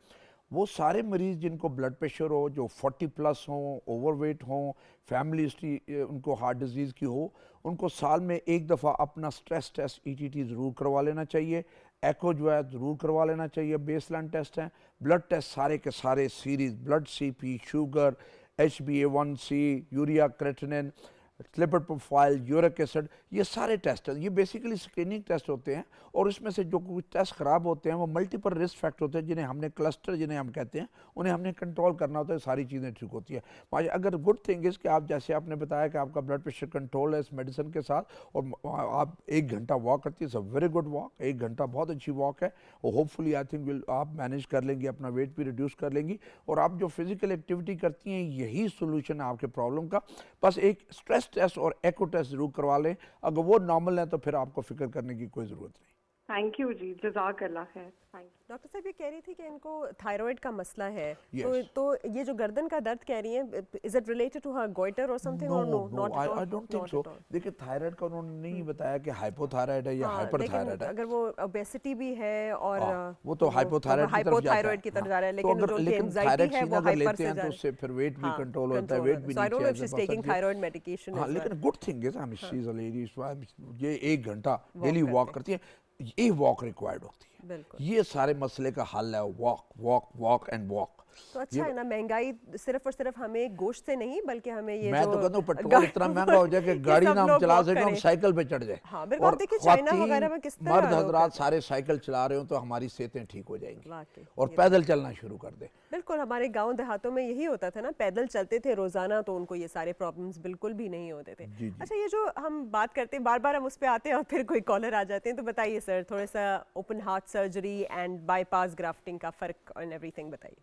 वो सारे मरीज जिनको ब्लड प्रेशर हो, जो 40+ हों, ओवरवेट हों, फैमिली हिस्ट्री उनको हार्ट डिजीज़ की हो, उनको साल में एक दफ़ा अपना स्ट्रेस टेस्ट ETT ज़रूर करवा लेना चाहिए। एको जो है ज़रूर करवा लेना चाहिए। बेसलाइन टेस्ट हैं, ब्लड टेस्ट सारे के सारे series, blood CP, sugar, HbA1c, urea creatinine, lipid profile, uric acid, ये सारे टेस्ट हैं। ये बेसिकली स्क्रीनिंग टेस्ट होते हैं, और इसमें से जो कुछ टेस्ट ख़राब होते हैं वो मल्टीपल रिस्क फैक्टर होते हैं जिन्हें हमने क्लस्टर जिन्हें हम कहते हैं, उन्हें हमने कंट्रोल करना होता है। सारी चीज़ें ठीक होती है। अगर गुड थिंग इज़ कि आप जैसे आपने बताया कि आपका ब्लड प्रेशर कंट्रोल है इस मेडिसिन के साथ, और आप 1 घंटा वॉक करती है, वेरी गुड वॉक। 1 घंटा बहुत अच्छी वॉक है, और होपफुली आई थिंक आप मैनेज कर लेंगी, अपना वेट भी रिड्यूस कर लेंगी। और आप जो फिजिकल एक्टिविटी करती हैं यही सोल्यूशन है आपके प्रॉब्लम का। बस एक स्ट्रेस टेस्ट और एको टेस्ट जरूर करवा लें। अगर वो नॉर्मल है तो फिर आपको फिक्र करने की कोई ज़रूरत नहीं। थैंक यू जी, जज़ाकल्लाह खैर। Thank you. डॉक्टर साहब ये कह रही थी कि इनको थायराइड का मसला है। Yes. तो ये जो गर्दन का दर्द कह रही हैं, is it related to her goiter or something, or no not at all? I don't think so. देखिए, थायराइड का उन्होंने नहीं बताया कि हाइपोथायराइड है या हाइपरथायराइड है। अगर वो ओबेसिटी भी है और वो तो हाइपोथायराइड की तरफ जा रहा है, लेकिन जो उनकी एंजाइटी है वो हाइपर से जा रही है, तो उससे फिर वेट भी कंट्रोल होता है, वेट भी so I don't know if she is नीचे टेकिंग थायराइड मेडिकेशन। हाँ, लेकिन good thing is I she is a lady, ये 1 घंटा डेली वॉक करती है। ये वॉक रिक्वायर्ड होती है। बिल्कुल। ये सारे मसले का हल है, walk walk walk and walk. तो अच्छा है ना, महंगाई सिर्फ और सिर्फ हमें गोश्त से नहीं बल्कि हमें ये मैं जो तो कहता हूँ पेट्रोल इतना महंगा हो जाए कि गाड़ी ना हम चला सकें, हम साइकिल पे चढ़ जाए। हाँ, बिल्कुल। आप देखिए चाइना वगैरह में किस तरह मर्द लोग हजरात करते सारे साइकिल चला रहे हो तो हमारी सेहतें ठीक हो जाएंगी, वाकई, और ये पैदल चलना शुरू कर दे। बिल्कुल। हमारे गांव देहातों में यही होता था ना, पैदल चलते थे रोजाना, तो उनको ये सारे प्रॉब्लम्स बिल्कुल भी नहीं होते थे। जी, जी। अच्छा, ये जो हम बात करते हैं, बार बार हम उस पे आते हैं और फिर कोई कॉलर आ जाते हैं, तो बताइए सर, थोड़ा सा open heart surgery and bypass grafting का फर्क और एवरीथिंग बताइए।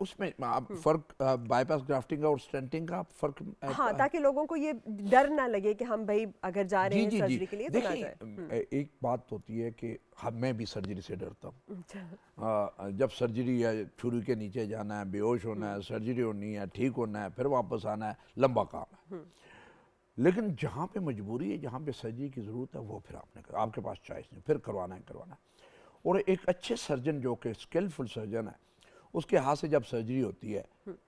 उसमें आप फर्क बाईपास ग्राफ्टिंग का और स्टेंटिंग का फर्क। हाँ, ताकि लोगों को ये डर ना लगे कि हम भाई अगर जा रहे हैं जी सर्जरी के लिए तो ना जाए। देखिए, एक बात होती है कि मैं भी सर्जरी से डरता हूँ। अच्छा। जब सर्जरी है, छुरी के नीचे जाना है, बेहोश होना है, सर्जरी होनी है, ठीक होना है, फिर वापस आना है, लंबा काम है। लेकिन जहाँ पे मजबूरी है, जहाँ पे सर्जरी की ज़रूरत है, वो फिर आपके पास चॉइस नहीं, फिर करवाना है। और एक अच्छे सर्जन जो कि स्किलफुल सर्जन है, उसके हाथ से जब सर्जरी होती है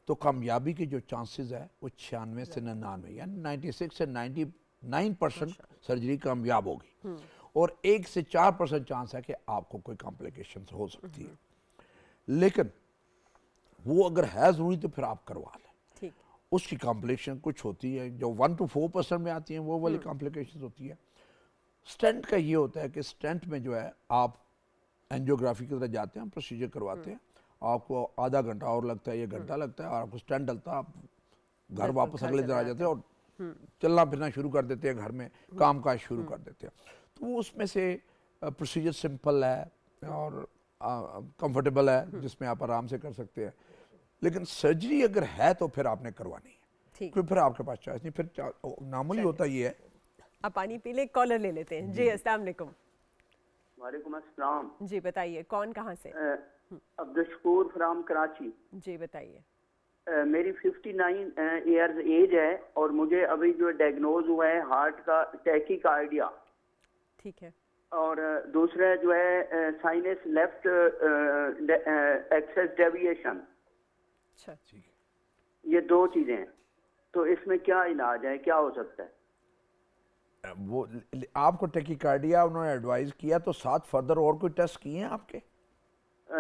तो कामयाबी के जो चांसेस है वो 96 से 99 यानी 96 से 99% सर्जरी कामयाब होगी, और 1 से 4% चांस है कि आपको कोई कॉम्प्लिकेशन हो सकती है। लेकिन वो अगर है ज़रूरी तो फिर आप करवा लें। ठीक। उसकी कॉम्प्लिकेशन कुछ होती है जो 1 to 4% में आती हैं, वो वाली कॉम्प्लिकेशन होती है। स्टेंट का ये होता है कि स्टेंट में जो है आप एंजियोग्राफी की तरह जाते हैं, प्रोसीजर करवाते हैं, आपको आधा घंटा और लगता है, 1 घंटा लगता है, और आपको स्टेंट डलता है, आप घर वापस अगले दिन आ जाते हैं और चलना फिरना शुरू कर देते हैं, घर में काम काज शुरू कर देते हैं। तो वो उसमें से प्रोसीजर सिंपल है और कंफर्टेबल है, जिसमें आप आराम से कर सकते हैं। लेकिन सर्जरी अगर है तो फिर आपने करवानी है, ठीक। क्योंकि फिर आपके पास चॉइस नहीं, फिर नार्मली होता ये है। आप पानी पी ले, कॉलर ले लेते हैं। जी अस्सलाम वालेकुम। वालेकुम अस्सलाम। जी बताइए, कौन कहाँ से? अब्दुल शकूर फ्राम कराची। जी बताइए। मेरी 59 इयर्स एज है और मुझे अभी जो डायग्नोज हुआ है हार्ट का टैकीकार्डिया, ठीक है। और दूसरा जो है साइनस लेफ्ट एक्सेस डेविएशन। अच्छा, ये 2 चीजें हैं, तो इसमें क्या इलाज है, क्या हो सकता है? वो आपको टैकीकार्डिया उन्होंने एडवाइस किया, तो साथ फर्दर और कोई टेस्ट किए हैं आपके?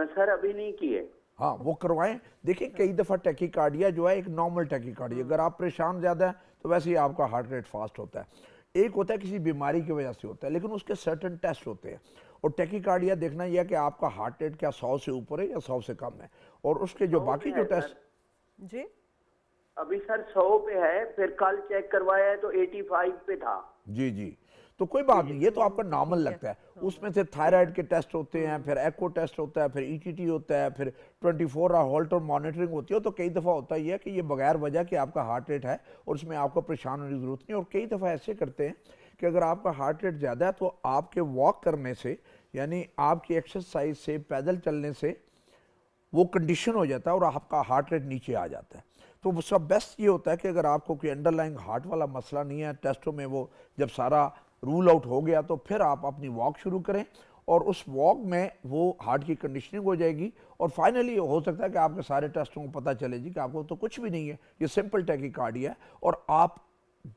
सर अभी नहीं किए। हाँ, वो करवाएं। देखिए कई दफ़ा टैकीकार्डिया जो है एक नॉर्मल टैकीकार्डिया, अगर आप परेशान ज़्यादा हैं तो वैसे ही आपका हार्ट रेट फास्ट होता है। एक होता है किसी बीमारी की वजह से होता है, लेकिन उसके सर्टेन टेस्ट होते हैं। और टैकीकार्डिया देखना यह है कि आपका हार्ट रेट क्या 100 से ऊपर है या 100 से कम है, और उसके जो बाकी जो टेस्ट। जी अभी सर 100 पे है, फिर कल चेक करवाया है तो 85 पे था। जी जी, तो कोई बात नहीं, ये तो आपका नॉर्मल लगता है। उसमें से थायराइड के टेस्ट होते हैं, फिर एको टेस्ट होता है, फिर ईटीटी होता है, फिर 24 आवर होल्टर मॉनिटरिंग होती है। तो कई दफ़ा होता ही है कि ये बगैर वजह कि आपका हार्ट रेट है और उसमें आपको परेशान होने की ज़रूरत नहीं। और कई दफ़ा ऐसे करते हैं कि अगर आपका हार्ट रेट ज़्यादा है तो आपके वॉक करने से, यानी आपकी एक्सरसाइज से, पैदल चलने से वो कंडीशन हो जाता है और आपका हार्ट रेट नीचे आ जाता है। तो उसका बेस्ट ये होता है कि अगर आपको कोई अंडरलाइंग हार्ट वाला मसला नहीं है, टेस्टों में वो जब सारा रूल आउट हो गया, तो फिर आप अपनी वॉक शुरू करें और उस वॉक में वो हार्ट की कंडीशनिंग हो जाएगी। और फाइनली हो सकता है कि आपके सारे टेस्टों को पता चले जी कि आपको तो कुछ भी नहीं है, ये सिंपल टैकीकार्डिया है और आप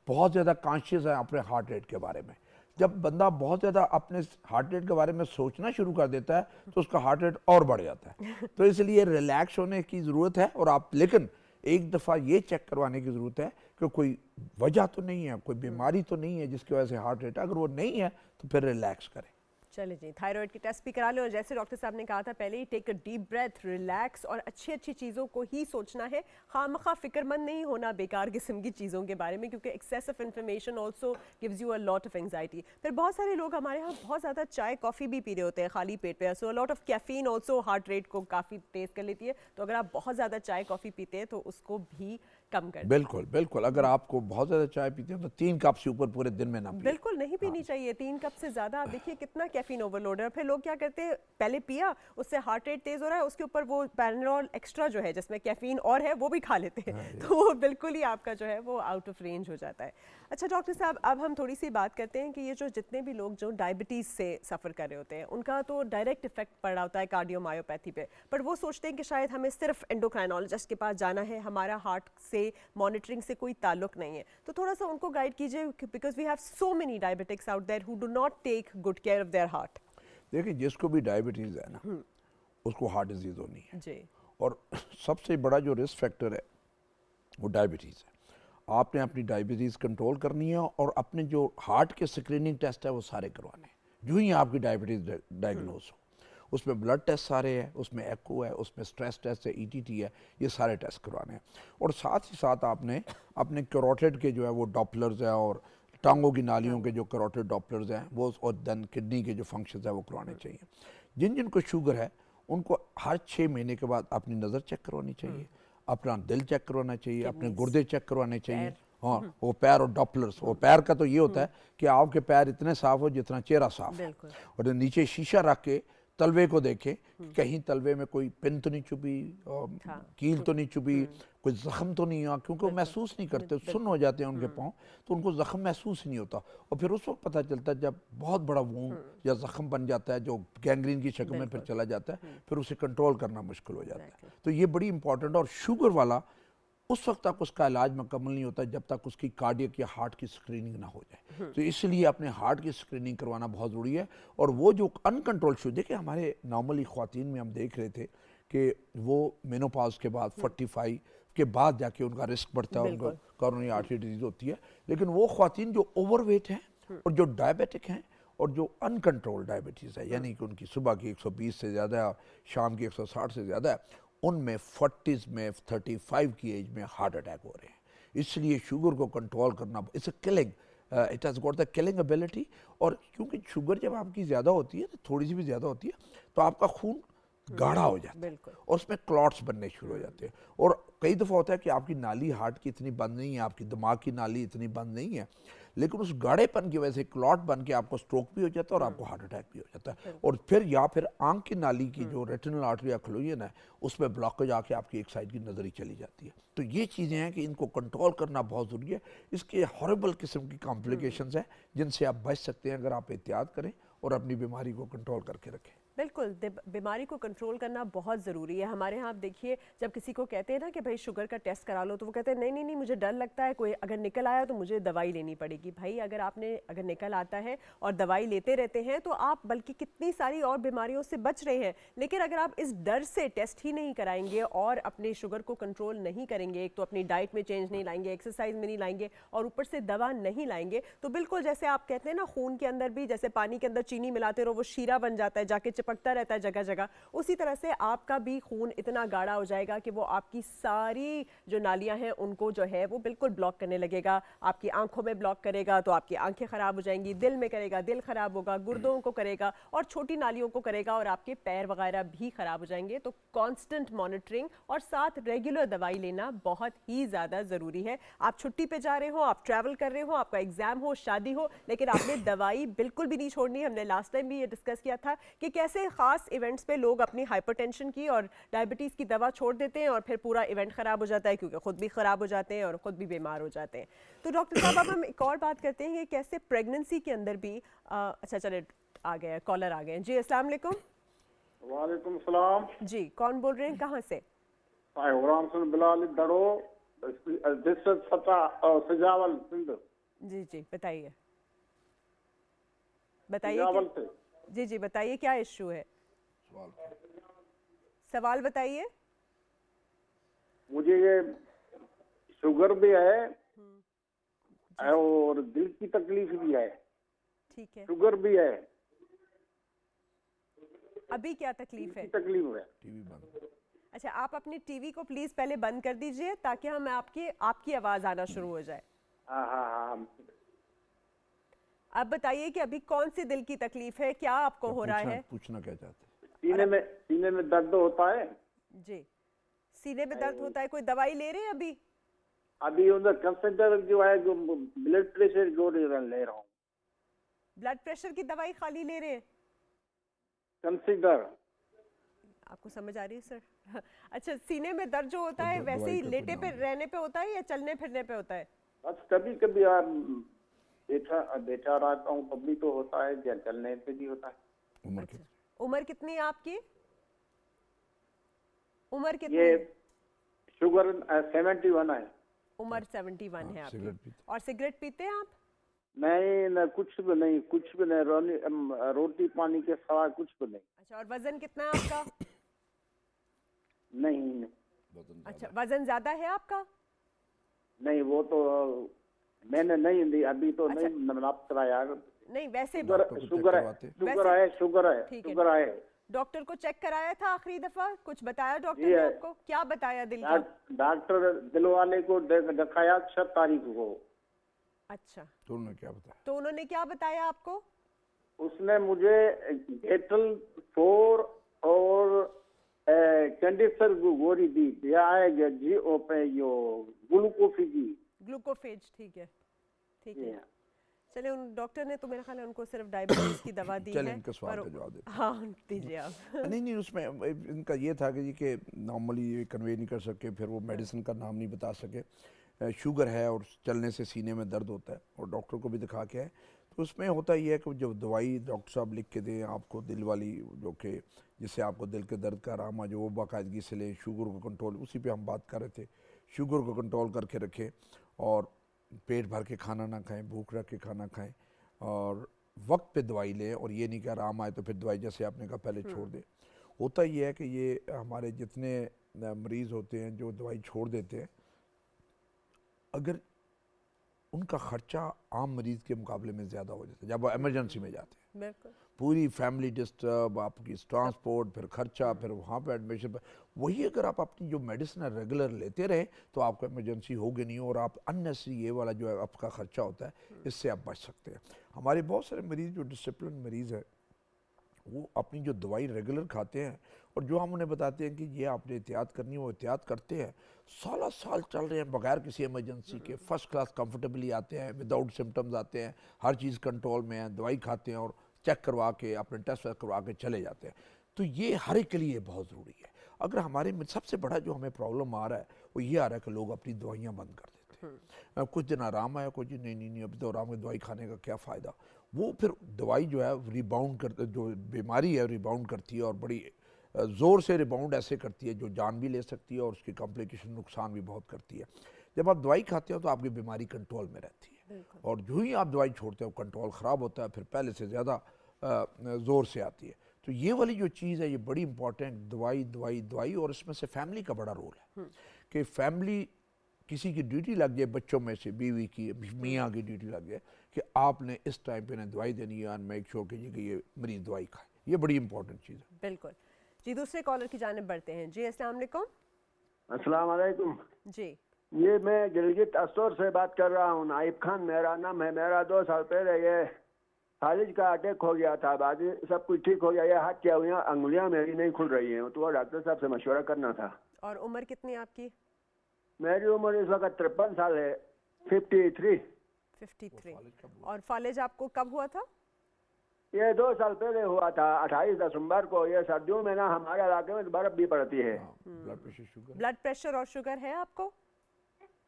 बहुत ज़्यादा कॉन्शियस हैं अपने हार्ट रेट के बारे में। जब बंदा बहुत ज़्यादा अपने हार्ट रेट के बारे में सोचना शुरू कर देता है तो उसका हार्ट रेट और बढ़ जाता है। तो इसलिए रिलैक्स होने की ज़रूरत है। और आप लेकिन एक दफ़ा ये चेक करवाने की ज़रूरत है कि कोई वजह तो नहीं है, कोई बीमारी तो नहीं है जिसकी वजह से हार्ट रेट, अगर वो नहीं है तो फिर रिलैक्स करें। चले जी, थायराइड की टेस्ट भी करा लो, और जैसे डॉक्टर साहब ने कहा था पहले ही, take a deep breath, relax, और अच्छी अच्छी चीज़ों को ही सोचना है। खामखा फिक्रमंद नहीं होना बेकार किस्म की चीज़ों के बारे में, क्योंकि excess of information also gives you a lot of anxiety. फिर बहुत सारे लोग हमारे यहाँ बहुत ज़्यादा चाय कॉफ़ी भी पी रहे होते हैं खाली पेट पे, so a lot of caffeine also heart rate को काफ़ी तेज़ कर लेती है। तो अगर आप बहुत ज़्यादा चाय कॉफ़ी पीते हैं तो उसको भी कम कर दें। बिल्कुल बिल्कुल, अगर आपको बहुत ज़्यादा चाय पीते हैं तो 3 कप से ऊपर पूरे दिन में ना पिए। बिल्कुल नहीं पीनी चाहिए 3 कप से ज़्यादा। आप देखिए कितना कैफीन ओवरलोड है। फिर लोग क्या करते हैं, पहले पिया, उससे हार्ट रेट तेज़ हो रहा है, उसके ऊपर वो पैरानोल एक्स्ट्रा जो है जिसमें कैफीन और है वो भी खा लेते हैं, तो वो बिल्कुल ही आपका जो है वो आउट ऑफ रेंज हो जाता है। अच्छा डॉक्टर साहब, अब हम थोड़ी सी बात करते हैं कि ये जो जितने भी लोग जो डायबिटीज़ से सफ़र कर रहे होते हैं उनका तो डायरेक्ट इफेक्ट पड़ रहा होता है कार्डियोमायोपैथी पे, पर वो सोचते हैं कि शायद हमें सिर्फ एंडोक्राइनोलॉजिस्ट के पास जाना है, हमारा हार्ट से मॉनिटरिंग से कोई ताल्लुक नहीं है। तो थोड़ा सा उनको गाइड कीजिए, because we have so many diabetics out there who do not take good care of their heart. देखिए, जिसको भी डायबिटीज़ है ना, उसको हार्ट डिजीज़ होनी है जी। और सबसे बड़ा जो रिस्क फैक्टर है वो डायबिटीज़ है। आपने अपनी डायबिटीज़ कंट्रोल करनी है और अपने जो हार्ट के स्क्रीनिंग टेस्ट है वो सारे करवाने हैं। जो ही आपकी डायबिटीज़ डायग्नोज हो, उसमें ब्लड टेस्ट सारे हैं, उसमें एको है, उसमें स्ट्रेस टेस्ट है, ईटीटी है, ये सारे टेस्ट करवाने हैं। और साथ ही साथ आपने अपने कैरोटिड के जो है वो डॉपलर्स हैं और टांगों की नालियों के जो कैरोटिड डॉपलर्स हैं वो, और देन किडनी के जो फंक्शंस हैं वो करवाने चाहिए। जिन जिनको शुगर है उनको हर 6 महीने के बाद अपनी नज़र चेक करवानी चाहिए, अपना दिल चेक करवाना चाहिए, अपने गुर्दे चेक करवाने चाहिए। हाँ, वो पैर और डॉपलर्स, वो पैर का तो ये होता है कि आपके पैर इतने साफ हो जितना चेहरा साफ है, और नीचे शीशा रख के तलवे को देखें कि कहीं तलवे में कोई पिन तो नहीं चुभी, कील तो नहीं चुभी, कोई जख्म तो नहीं हुआ, क्योंकि वो महसूस नहीं करते, सुन्न हो जाते हैं उनके पाँव, तो उनको जख्म महसूस नहीं होता। और फिर उस वक्त पता चलता है जब बहुत बड़ा वूंड या जख्म बन जाता है जो गैंग्रीन की शक्ल में फिर चला जाता है, फिर उसे कंट्रोल करना मुश्किल हो जाता है। तो ये बड़ी इंपॉर्टेंट। और शुगर वाला उस वक्त तक उसका इलाज मुकम्मल नहीं होता जब तक उसकी कार्डियक या हार्ट की स्क्रीनिंग ना हो जाए। तो इसलिए अपने हार्ट की स्क्रीनिंग करवाना बहुत ज़रूरी है। और वो जो अनकंट्रोल शुगर, देखिए हमारे नॉर्मली ख्वातीन में हम देख रहे थे कि वो मेनोपॉज के बाद 45 के बाद जाके उनका रिस्क बढ़ता है, उनको कोरोनरी आर्टरी डिजीज़ होती है। लेकिन वो ख्वातीन जो ओवरवेट हैं और जो डायबिटिक हैं और जो अनकंट्रोल डायबिटीज़ है, यानी कि उनकी सुबह की 120 से ज़्यादा है, शाम की 160 से ज़्यादा है, उनमें 40s में 35 की एज में हार्ट अटैक हो रहे हैं। इसलिए शुगर को कंट्रोल करना, it's a killing, it has got the killing ability. और क्योंकि शुगर जब आपकी ज़्यादा होती है, थोड़ी सी भी ज़्यादा होती है, तो आपका खून गाढ़ा हो जाता है बिल्कुल। और उसमें क्लॉट्स बनने शुरू हो जाते हैं। और कई दफ़ा होता है कि आपकी नाली हार्ट की इतनी बंद नहीं है, आपकी दिमाग की नाली इतनी बंद नहीं है, लेकिन उस गाढ़ेपन की वजह से क्लॉट बन के आपको स्ट्रोक भी हो जाता है और आपको हार्ट अटैक भी हो जाता है। और फिर या फिर आंख की नाली की जो रेटिनल आर्टरी या क्लोजन है, उसमें ब्लॉकेज आके आपकी एक साइड की नज़र ही चली जाती है। तो ये चीज़ें हैं कि इनको कंट्रोल करना बहुत ज़रूरी है। इसके हॉरेबल किस्म की कॉम्प्लिकेशंस हैं जिनसे आप बच सकते हैं अगर आप एहतियात करें और अपनी बीमारी को कंट्रोल करके रखें। बिल्कुल, बीमारी को कंट्रोल करना बहुत ज़रूरी है। हमारे यहाँ आप देखिए, जब किसी को कहते हैं ना कि भाई शुगर का टेस्ट करा लो, तो वो कहते हैं नहीं नहीं नहीं, मुझे डर लगता है, कोई अगर निकल आया तो मुझे दवाई लेनी पड़ेगी। भाई अगर निकल आता है और दवाई लेते रहते हैं तो आप बल्कि कितनी सारी और बीमारियों से बच रहे हैं। लेकिन अगर आप इस डर से टेस्ट ही नहीं कराएंगे और अपने शुगर को कंट्रोल नहीं करेंगे, एक तो अपनी डाइट में चेंज नहीं लाएंगे, एक्सरसाइज में नहीं लाएंगे और ऊपर से दवा नहीं लाएंगे, तो बिल्कुल जैसे आप कहते हैं ना, खून के अंदर भी जैसे पानी के अंदर चीनी मिलाते रहो, वो शीरा बन जाता है, जाके चिपकता रहता है जगह जगह, उसी तरह से आपका भी खून इतना गाढ़ा हो जाएगा कि वो आपकी सारी जो नालियां हैं उनको जो है वो बिल्कुल ब्लॉक करने लगेगा। आपकी आंखों में ब्लॉक करेगा तो आपकी आंखें खराब हो जाएंगी, दिल में करेगा, दिल खराब होगा, गुर्दों को करेगा और छोटी नालियों को करेगा और आपके पैर वगैरह भी खराब हो जाएंगे। तो कांस्टेंट मॉनिटरिंग और साथ रेगुलर दवाई लेना बहुत ही ज़्यादा ज़रूरी है। आप छुट्टी पे जा रहे हो, आप ट्रैवल कर रहे हो, आपका एग्जाम हो, शादी हो, लेकिन आपने दवाई बिल्कुल भी नहीं छोड़नी। हमने लास्ट टाइम भी ये डिस्कस किया था कि कैसे खास इवेंट्स पे लोग अपनी हाइपरटेंशन की और डायबिटीज़ की दवा छोड़ देते हैं और फिर पूरा इवेंट ख़राब हो जाता है, क्योंकि ख़ुद भी ख़राब हो जाते हैं और ख़ुद भी बीमार हो जाते हैं। तो डॉक्टर साहब, अब हम एक और बात करते हैं कि कैसे प्रेगनेंसी के अंदर भी अच्छा चले, आ गए कॉलर आ गए जी। अस्सलाम वालेकुम। वालेकुम सलाम जी, कौन बोल रहे हैं, कहाँ से? बिलाल दड़ो सजावल सिंध। जी जी, बताइए बताइए सजावल क्या- से जी जी, बताइए क्या इशू है, सवाल बताइए। मुझे ये शुगर भी है और दिल की तकलीफ भी है, ठीक है, शुगर भी है, अभी क्या तकलीफ है? तकलीफ है। टीवी बंद। अच्छा, आप अपनी टीवी को प्लीज पहले बंद कर दीजिए ताकि हम आपकी आवाज आना शुरू हो जाए। हाँ हाँ हाँ। अब बताइए कि अभी कौन सी दिल की तकलीफ है, क्या आपको हो रहा है? पूछना क्या चाहते हैं? सीने में दर्द होता है जी, सीने में दर्द होता है, कोई दवाई ले रहे हैं अभी? अभी उधर कंसंट्रेटर जो है, जो ब्लड प्रेशर जो ले रहा हूँ। ब्लड प्रेशर की दवाई खाली ले रहे हैं? कंसीडर आपको समझ आ रही है सर? अच्छा, सीने में दर्द जो होता है तो वैसे ही दवाई का लेटे पे परिणाम। रहने पे होता है या चलने फिरने पे होता है? बस कभी कभी यार बैठा रहता हूँ तब भी तो होता है, या चलने पे भी होता है। उम्र कितनी? उम्र कितनी है आपकी? उम्र कितनी ये है? शुगर 71 है। उम्र 71 है सिगरेट आपकी। पीते? और सिगरेट पीते हैं आप? नहीं न, कुछ भी नहीं, कुछ भी नहीं, रोटी पानी के सिवा कुछ भी नहीं। अच्छा, और वजन कितना है आपका? नहीं अच्छा, वजन ज्यादा है आपका? नहीं, वो तो मैंने नहीं दी अभी तो। अच्छा। नहीं नाप कराया। नहीं, वैसे शुगर को चेक शुगर है, करवाते? शुगर है, ठीक है। शुगर है। डॉक्टर को चेक कराया था आखिरी दफा? कुछ बताया डॉक्टर जी ने है। आपको? क्या बताया दिल का? डॉक्टर दिल वाले को दिखाया 6 तारीख को। अच्छा, तो उन्होंने क्या बताया? तो उन्होंने क्या बताया आपको? उसने मुझे गेटल 4 और कैंडिसर गोरी दी, या है जी ओपे यो ग्लूकोफिजी। ग्लूकोफेज, ठीक है, ठीक जी है। हाँ। चले, उन डॉक्टर ने तो मेरा ख्याल है उनको सिर्फ डायबिटीज की दवा दी चलें, है। इनके सवाल का जवाब देते हैं। हाँ, दीजिए आप। नहीं नहीं, उसमें इनका ये था कि जी कि नॉर्मली ये कन्वे नहीं कर सके, फिर वो मेडिसिन का नाम नहीं बता सके। शुगर है और चलने से सीने में दर्द होता है और डॉक्टर को भी दिखा के आए। तो उसमें होता ये है कि जब दवाई डॉक्टर साहब लिख के दें आपको, दिल वाली, जो कि जिससे आपको दिल के दर्द का आराम आ, जो वो बाकायदगी से लें, शुगर को कंट्रोल, उसी पे हम बात कर रहे थे। शुगर को कंट्रोल करके रखें और पेट भर के खाना ना खाएं, भूख रख के खाना खाएं और वक्त पे दवाई लें। और ये नहीं कि आराम आए तो फिर दवाई, जैसे आपने कहा, पहले छोड़ दें। होता ये है कि ये हमारे जितने मरीज़ होते हैं जो दवाई छोड़ देते हैं, अगर उनका ख़र्चा आम मरीज़ के मुकाबले में ज़्यादा हो जाता है जब वो एमरजेंसी में जाते हैं, बिल्कुल। पूरी फैमिली डिस्टर्ब, आपकी ट्रांसपोर्ट, फिर खर्चा, फिर वहाँ पे एडमिशन। वही अगर आप अपनी जो मेडिसिन रेगुलर लेते रहे तो आपको इमरजेंसी होगी नहीं, और आप अननेसेसरी ये वाला जो है आपका खर्चा होता है इससे आप बच सकते हैं। हमारे बहुत सारे मरीज़ जो डिसिप्लिन मरीज़ है वो अपनी जो दवाई रेगुलर खाते हैं, और जो हम उन्हें बताते हैं कि ये आपने एहतियात करनी है वो एहतियात करते हैं। साल साल चल रहे हैं बगैर किसी इमरजेंसी के, फर्स्ट क्लास कंफर्टेबली आते हैं, विदाउट सिम्टम्स आते हैं, हर चीज़ कंट्रोल में है, दवाई खाते हैं और चेक करवा के अपने टेस्ट वेस्ट करवा के चले जाते हैं। तो ये हर एक के लिए बहुत ज़रूरी है। अगर हमारे में सबसे बड़ा जो हमें प्रॉब्लम आ रहा है वो ये आ रहा है कि लोग अपनी दवाइयाँ बंद कर देते हैं। कुछ दिन आराम आया, कुछ दिन नहीं अभी तो आराम है, दवाई खाने का क्या फ़ायदा। वो फिर दवाई जो है रिबाउंड कर, जो बीमारी है रिबाउंड करती है, और बड़ी ज़ोर से रिबाउंड ऐसे करती है जो जान भी ले सकती है, और उसकी कॉम्प्लिकेशन नुकसान भी बहुत करती है। जब आप दवाई खाते हो तो आपकी बीमारी कंट्रोल में रहती है, और जो ही आप दवाई छोड़ते हो कंट्रोल ख़राब होता है, फिर पहले से ज़्यादा ज़ोर से आती है। तो ये वाली जो चीज़ है ये बड़ी इंपॉर्टेंट, दवाई दवाई दवाई। और इसमें से फैमिली का बड़ा रोल है कि फैमिली किसी की ड्यूटी लग जाए, बच्चों में से बीवी की, मियाँ की ड्यूटी लग जाए कि आपने इस टाइम पे इन्हें दवाई देनी है, मेक श्योर कीजिए कि ये मरीज़ दवाई खाए। ये बड़ी इंपॉर्टेंट चीज़ है। बिल्कुल जी। दूसरे कॉलर की जानिब बढ़ते हैं जी। अस्सलाम वालेकुम। अस्सलाम वालेकुम जी ये मैं गिलगित अस्तोर से बात कर रहा हूँ। नाइब खान मेरा नाम है। मेरा 2 साल पहले ये फालिज का अटैक हो गया था, बाद में सब कुछ ठीक हो गया। ये हाथ क्या हुआ, अंगुलियां मेरी नहीं खुल रही हैं, तो वो डॉक्टर साहब से मशवरा करना था। और उम्र कितनी है आपकी? मेरी उम्र इस वक्त 53 साल है, 53। 53। और फालिज आपको कब हुआ था? ये 2 साल पहले हुआ था, 28 दिसंबर को। ये सर्दियों में ना हमारे इलाके में बर्फ भी पड़ती है। ब्लड प्रेशर और शुगर है आपको?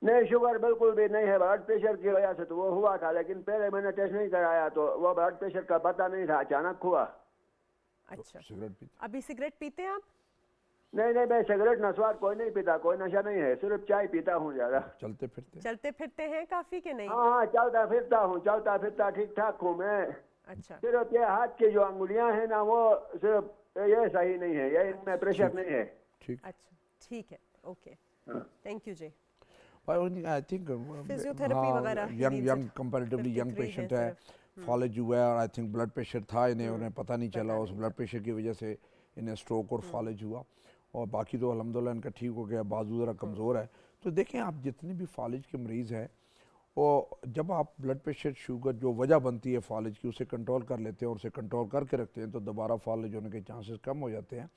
नहीं, शुगर बिल्कुल भी नहीं है। ब्लड प्रेशर की वजह से तो वो हुआ था, लेकिन पहले मैंने टेस्ट नहीं कराया तो वो ब्लड प्रेशर का पता नहीं था, अचानक हुआ। अच्छा। सिगरेट पीते? अभी सिगरेट पीते हैं आप? नहीं नहीं, मैं सिगरेट नस्वार कोई नहीं पीता, कोई नशा नहीं है, सिर्फ चाय पीता हूँ ज्यादा। चलते फिरते? चलते फिरते हैं काफी के नहीं? हाँ हाँ, चलता फिरता हूँ, चलता फिरता ठीक ठाक हूँ मैं। अच्छा। सिर्फ ये हाथ की जो अंगुलियां हैं ना, वो सिर्फ ये सही नहीं है, ये इनमें प्रेशर नहीं है। ठीक। अच्छा ठीक है, ओके, थैंक यू जी। आई थिंक फिजियोथेरेपी वगैरह यंग कंपैरेटिवली यंग 53 पेशेंट है है, फॉलेज हुआ है, और आई थिंक ब्लड प्रेशर था इन्हें, उन्हें पता नहीं चला, उस ब्लड प्रेशर की वजह से इन्हें स्ट्रोक और फॉलेज हुआ। और बाकी तो अल्हम्दुलिल्लाह इनका ठीक हो गया, बाजू ज़रा कमज़ोर है। तो देखें आप जितने भी फॉलेज के मरीज़ हैं, और जब आप ब्लड प्रेशर शुगर जो वजह बनती है फॉलेज की उसे कंट्रोल कर लेते हैं और उसे कंट्रोल करके रखते हैं तो दोबारा फॉलेज होने के चांसेस कम हो जाते हैं।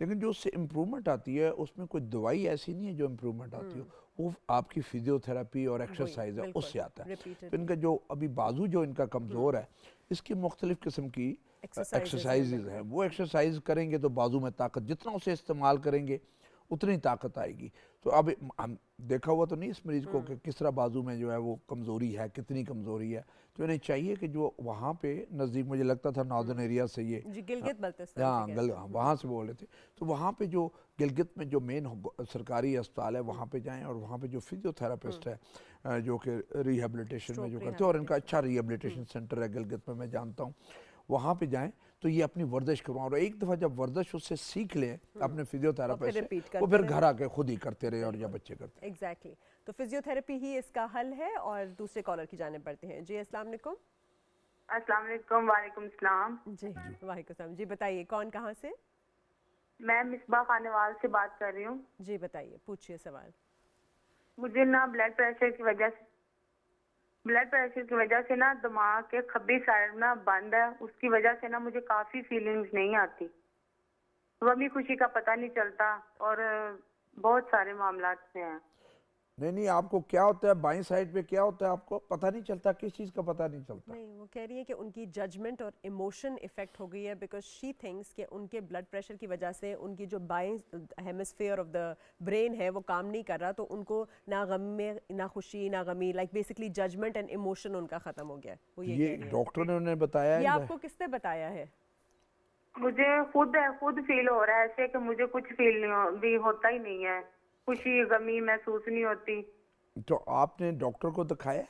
लेकिन जो उससे इम्प्रूवमेंट आती है उसमें कोई दवाई ऐसी नहीं है जो इम्प्रूवमेंट आती हो, वो आपकी फिजियोथेरेपी और एक्सरसाइज है उससे आता है। तो इनका जो अभी बाजू जो इनका कमज़ोर है, इसकी मुख्तलिफ़ किस्म की एक्सरसाइजेज हैं। वो एक्सरसाइज करेंगे तो बाजू में ताकत, जितना उसे इस्तेमाल करेंगे उतनी ताकत आएगी। तो अब हम देखा हुआ तो नहीं इस मरीज़ को कि किस तरह बाजू में जो है वो कमज़ोरी है, कितनी कमज़ोरी है। तो इन्हें चाहिए कि जो वहाँ पे नज़दीक, मुझे लगता था नॉर्दर्न एरिया से ये जी गिलगित बल्तिस्तान हाँ वहाँ से बोल रहे थे, तो वहाँ पे जो गिलगित में जो मेन सरकारी अस्पताल है वहाँ पे जाएं, और वहाँ पे जो फिजियोथेरापिस्ट है जो कि रिहेबिलिटेशन में जो करते हैं, और इनका अच्छा रिहेबिलिटेशन सेंटर है गिलगित में, मैं जानता हूँ, वहाँ पे जाएं तो ये अपनी वर्जिश करवाएं। और एक दफ़ा जब वर्जिश उससे सीख लें अपने फिजियोथेरापिस्ट से, वो फिर घर आके खुद ही करते रहे और या बच्चे करते हैं। एग्जैक्टली। तो फिजियोथेरेपी ही इसका हल है। और दूसरे कॉलर की जानिब बढ़ते हैं जी। अस्सलाम वालेकुम। अस्सलाम वालेकुम। वालेकुम सलाम। जी वालेकुम सलाम। जी बताइए कौन कहाँ से? मैं मिसबा खानेवाल से बात कर रही हूँ। जी बताइए, पूछिए सवाल। मुझे ना ब्लड प्रेशर की वजह से ना दिमाग के खब्बी साइड ना बंद है, उसकी वजह से ना मुझे काफी फीलिंग्स नहीं आती, गमी खुशी का पता नहीं चलता, और बहुत सारे मामलात से हैं। नहीं, आपको क्या होता है बाईं साइड पे, क्या होता है आपको पता नहीं चलता? किस चीज़ का पता नहीं चलता? नहीं, वो कह रही है कि उनकी जजमेंट और इमोशन इफेक्ट हो गई है, बिकॉज शी थिंक्स कि उनके ब्लड प्रेशर की वजह से उनकी जो बाएं हेमिस्फीयर ऑफ द ब्रेन है वो काम नहीं कर रहा, तो उनको ना गम में ना खुशी ना गमी, like basically judgment and emotion उनका खत्म हो गया है। वो ये कह रही है। डॉक्टर ने उन्हें बताया? ये आपको किसने बताया है? मुझे खुद फील हो रहा है ऐसे कि मुझे कुछ फील भी होता ही नहीं है, खुशी गमी महसूस नहीं होती। तो आपने डॉक्टर को दिखाया?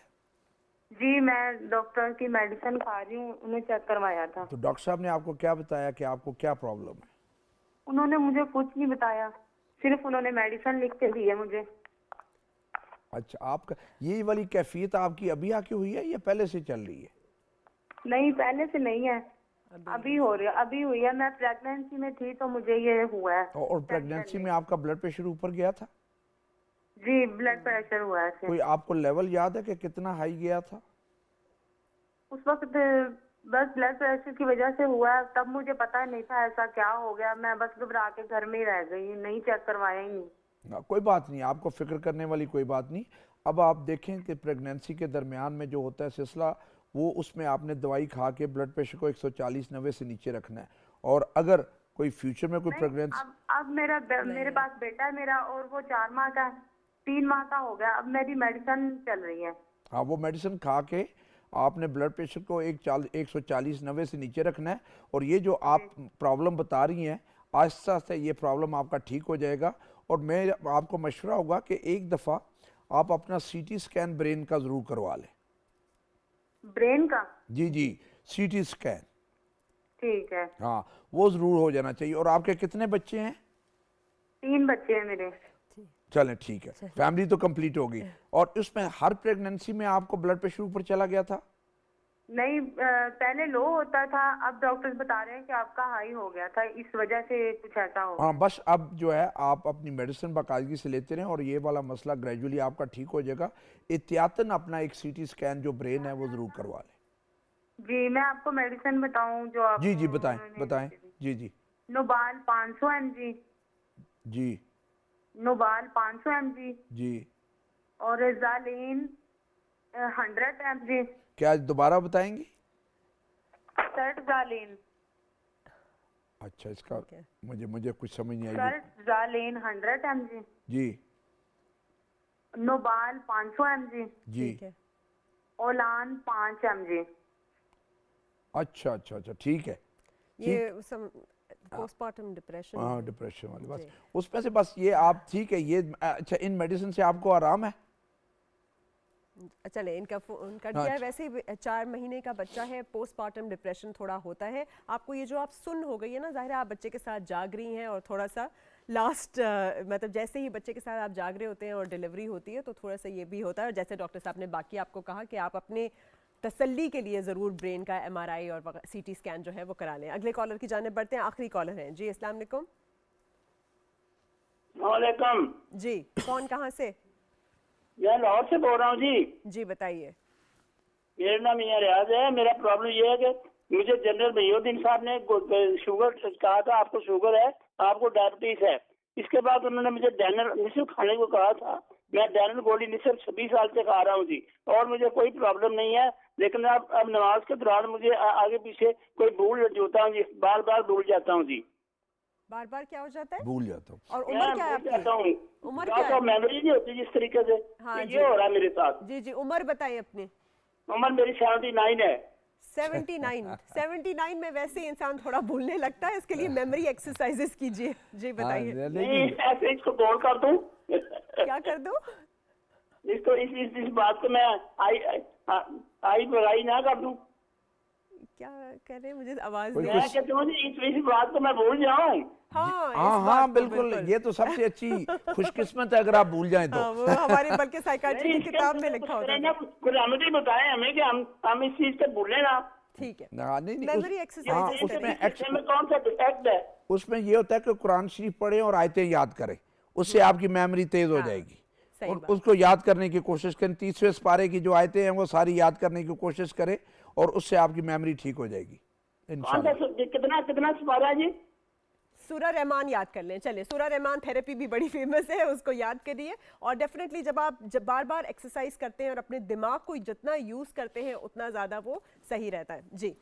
जी, मैं डॉक्टर की मेडिसिन खा रही हूँ, उन्हें चेक करवाया था। तो डॉक्टर साहब ने आपको क्या बताया कि आपको क्या प्रॉब्लम है? उन्होंने मुझे कुछ नहीं बताया, सिर्फ उन्होंने मेडिसिन लिख के दी है मुझे। अच्छा, आपका ये वाली कैफियत आपकी अभी आके हुई है या पहले से चल रही है? नहीं, पहले से नहीं है, अभी हो रही है, अभी हुई है। मैं प्रेगनेंसी में थी तो मुझे ये हुआ है। और प्रेगनेंसी में आपका ब्लड प्रेशर ऊपर गया था? जी, ब्लड प्रेशर हुआ है। कोई आपको लेवल याद है कि कितना हाई गया था? उस वक्त बस ब्लड प्रेशर की वजह से हुआ, तब मुझे पता नहीं था ऐसा क्या हो गया। मैं बस घबरा के घर में ही रह गई, नहीं चेक करवाया ही नहीं। कोई बात नहीं, आपको फिक्र करने वाली कोई बात नहीं। अब आप देखें कि प्रेगनेंसी के दरमियान में जो होता है सिलसिला, वो उसमें आपने दवाई खा के ब्लड प्रेशर को 140/90 से नीचे रखना है। और अगर कोई फ्यूचर में कोई प्रेगनेंसी, अब मेरे पास बेटा है मेरा, और वो 4 माह का, 3 माह का हो गया। अब मेरी मेडिसिन चल रही है। हाँ, वो मेडिसिन खा के आपने ब्लड प्रेशर को 140/90 से नीचे रखना है। और ये जो आप प्रॉब्लम बता रही हैं, आहिस्ता आहिस्ता ये प्रॉब्लम आपका ठीक हो जाएगा। और मैं आपको मशवरा होगा कि एक दफ़ा आप अपना CT स्कैन ब्रेन का ज़रूर करवा लें। ब्रेन का? जी जी, CT स्कैन। ठीक है। हाँ, वो ज़रूर हो जाना चाहिए। और आपके कितने बच्चे हैं? 3 बच्चे हैं मेरे। चलें, ठीक है, फैमिली तो कंप्लीट हो गई। और उसमें हर प्रेगनेंसी में आपको ब्लड प्रेशर ऊपर चला गया था? नहीं, पहले लो होता था, अब डॉक्टर्स बता रहे हैं कि आपका हाई हो गया था, इस वजह से कुछ ऐसा हो। हाँ, बस अब जो है आप अपनी मेडिसिन बाकायदगी से लेते रहें और ये वाला मसला ग्रेजुअली आपका ठीक हो जाएगा। एहतियातन अपना एक CT स्कैन जो ब्रेन है वो ज़रूर करवा लें। जी, मैं आपको मेडिसिन बताऊं जो आप? जी जी, बताएं बताएं। जी जी। नोबाल 500 mg। जी नोबाल 500 mg जी। और ज़ालिन 100 mg। क्या दोबारा बताएंगी? सर्टज़ालिन। अच्छा, इसका मुझे कुछ समझ नहीं आई। सर्टज़ालिन 100 mg। जी। नोबाल 500 mg। जी। ओलान 5 mg। अच्छा अच्छा अच्छा, ठीक है। ये पोस्टमार्टम डिप्रेशन। हाँ, डिप्रेशन वाली बस उसमें से बस ये आप ठीक है। ये अच्छा, इन मेडिसिन से आपको आराम है? चले, इनका उनका क्या है, वैसे ही 4 महीने का बच्चा है, पोस्टमार्टम डिप्रेशन थोड़ा होता है। आपको ये जो आप सुन हो गई है ना, ज़ाहिर है आप बच्चे के साथ जाग रही हैं और थोड़ा सा लास्ट मतलब जैसे ही बच्चे के साथ आप जाग रहे होते हैं और डिलीवरी होती है तो थोड़ा सा ये भी होता है। और जैसे डॉक्टर साहब ने बाकी आपको कहा कि आप अपने तसल्ली के लिए ज़रूर ब्रेन का MRI और CT स्कैन जो है वो करा लें। अगले कॉलर की जानिब बढ़ते हैं, आखिरी कॉलर हैं जी। अस्सलाम वालेकुम। वालेकुम जी, कौन कहाँ से? मैं लाहौर से बोल रहा हूँ जी। जी बताइए। मेरा नाम मियां रियाज है। मेरा प्रॉब्लम ये है कि मुझे जनरल महिउद्दीन साहब ने शुगर कहा था, आपको शुगर है, आपको डायबिटीज है। इसके बाद उन्होंने मुझे डैनल निसल खाने को कहा था। मैं डैनल गोली निसल 26 साल से खा रहा हूँ जी, और मुझे कोई प्रॉब्लम नहीं है। लेकिन अब नमाज के दौरान मुझे आगे पीछे कोई भूल जाता हूँ जी, बार बार भूल जाता हूँ जी। बार बार क्या हो जाता है? भूल जाता हूँ। और उम्र क्या है आपकी? उम्र क्या है? मेमोरी नहीं होती जिस तरीके से। हाँ ये हो रहा है मेरे साथ। जी जी, उम्र बताइए अपनी। उम्र मेरी 79 है। 79 में वैसे इंसान थोड़ा भूलने लगता है, इसके लिए मेमोरी एक्सरसाइजेस कीजिए। जी बताइए। नहीं, ऐसे इसको तोड़ कर दूं? क्या कर दूं? इसको इस बात को मैं आई बगाई ना कर दूं? क्या कह रहे हैं, मुझे आवाज कोई नहीं। मैं कहता हूँ इस बात को मैं भूल जाऊं। हाँ हाँ हाँ, बिल्कुल। ये तो सबसे अच्छी खुशकिस्मत है अगर आप भूल जाएं तो। हाँ, वो हमारे बल्कि साइकाट्री की किताब में लिखा होता है। कुछ रेमेडी बताएं हमें कि हम इस चीज से भूलें ना। ठीक है, नहीं मेमोरी एक्सरसाइज उसमें कौन सा डिफेक्ट है? उसमें ये होता है कि कुरान शरीफ पढ़ें और आयतें याद करें, उससे आपकी मेमोरी तेज हो जाएगी। सही और बात। उसको याद करने की कोशिश करें। 30वें सिपारे की जो आयतें हैं वो सारी याद करने की कोशिश करें और उससे आपकी मेमोरी ठीक हो जाएगी इंशाल्लाह। कितना सिपारा जी? सूरा रहमान याद कर लें। चले, सूरा रहमान थेरेपी भी बड़ी फेमस है, उसको याद करिए। और डेफिनेटली जब बार बार एक्सरसाइज करते हैं और अपने दिमाग को जितना यूज़ करते हैं उतना ज़्यादा वो सही रहता है। जी,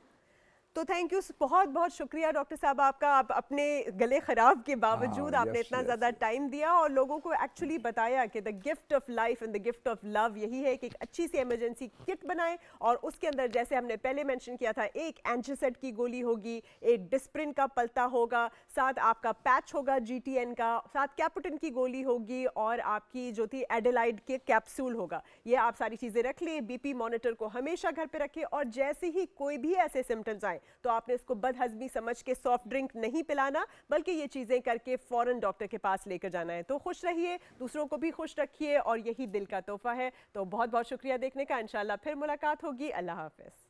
तो थैंक यू, बहुत बहुत शुक्रिया डॉक्टर साहब आपका। आप अपने गले ख़राब के बावजूद आपने इतना ज़्यादा टाइम दिया और लोगों को एक्चुअली बताया कि the gift of life and the gift of love यही है कि एक अच्छी सी इमरजेंसी किट बनाएं और उसके अंदर जैसे हमने पहले मेंशन किया था, एक एंटीसेड की गोली होगी, एक डिस्प्रिन का पलता होगा, साथ आपका पैच होगा GTN का, साथ कैपुटिन की गोली होगी और आपकी जो थी एडेलाइड के कैप्सूल होगा। ये आप सारी चीज़ें रख लें। BP मॉनिटर को हमेशा घर पे रखें और जैसे ही कोई भी ऐसे सिम्टम्स आए तो आपने इसको बदहजमी समझ के सॉफ्ट ड्रिंक नहीं पिलाना, बल्कि ये चीज़ें करके फौरन डॉक्टर के पास लेकर जाना है। तो खुश रहिए, दूसरों को भी खुश रखिए और यही दिल का तोहफा है। तो बहुत बहुत शुक्रिया देखने का। इंशाल्लाह फिर मुलाकात होगी। अल्लाह हाफ़िज़।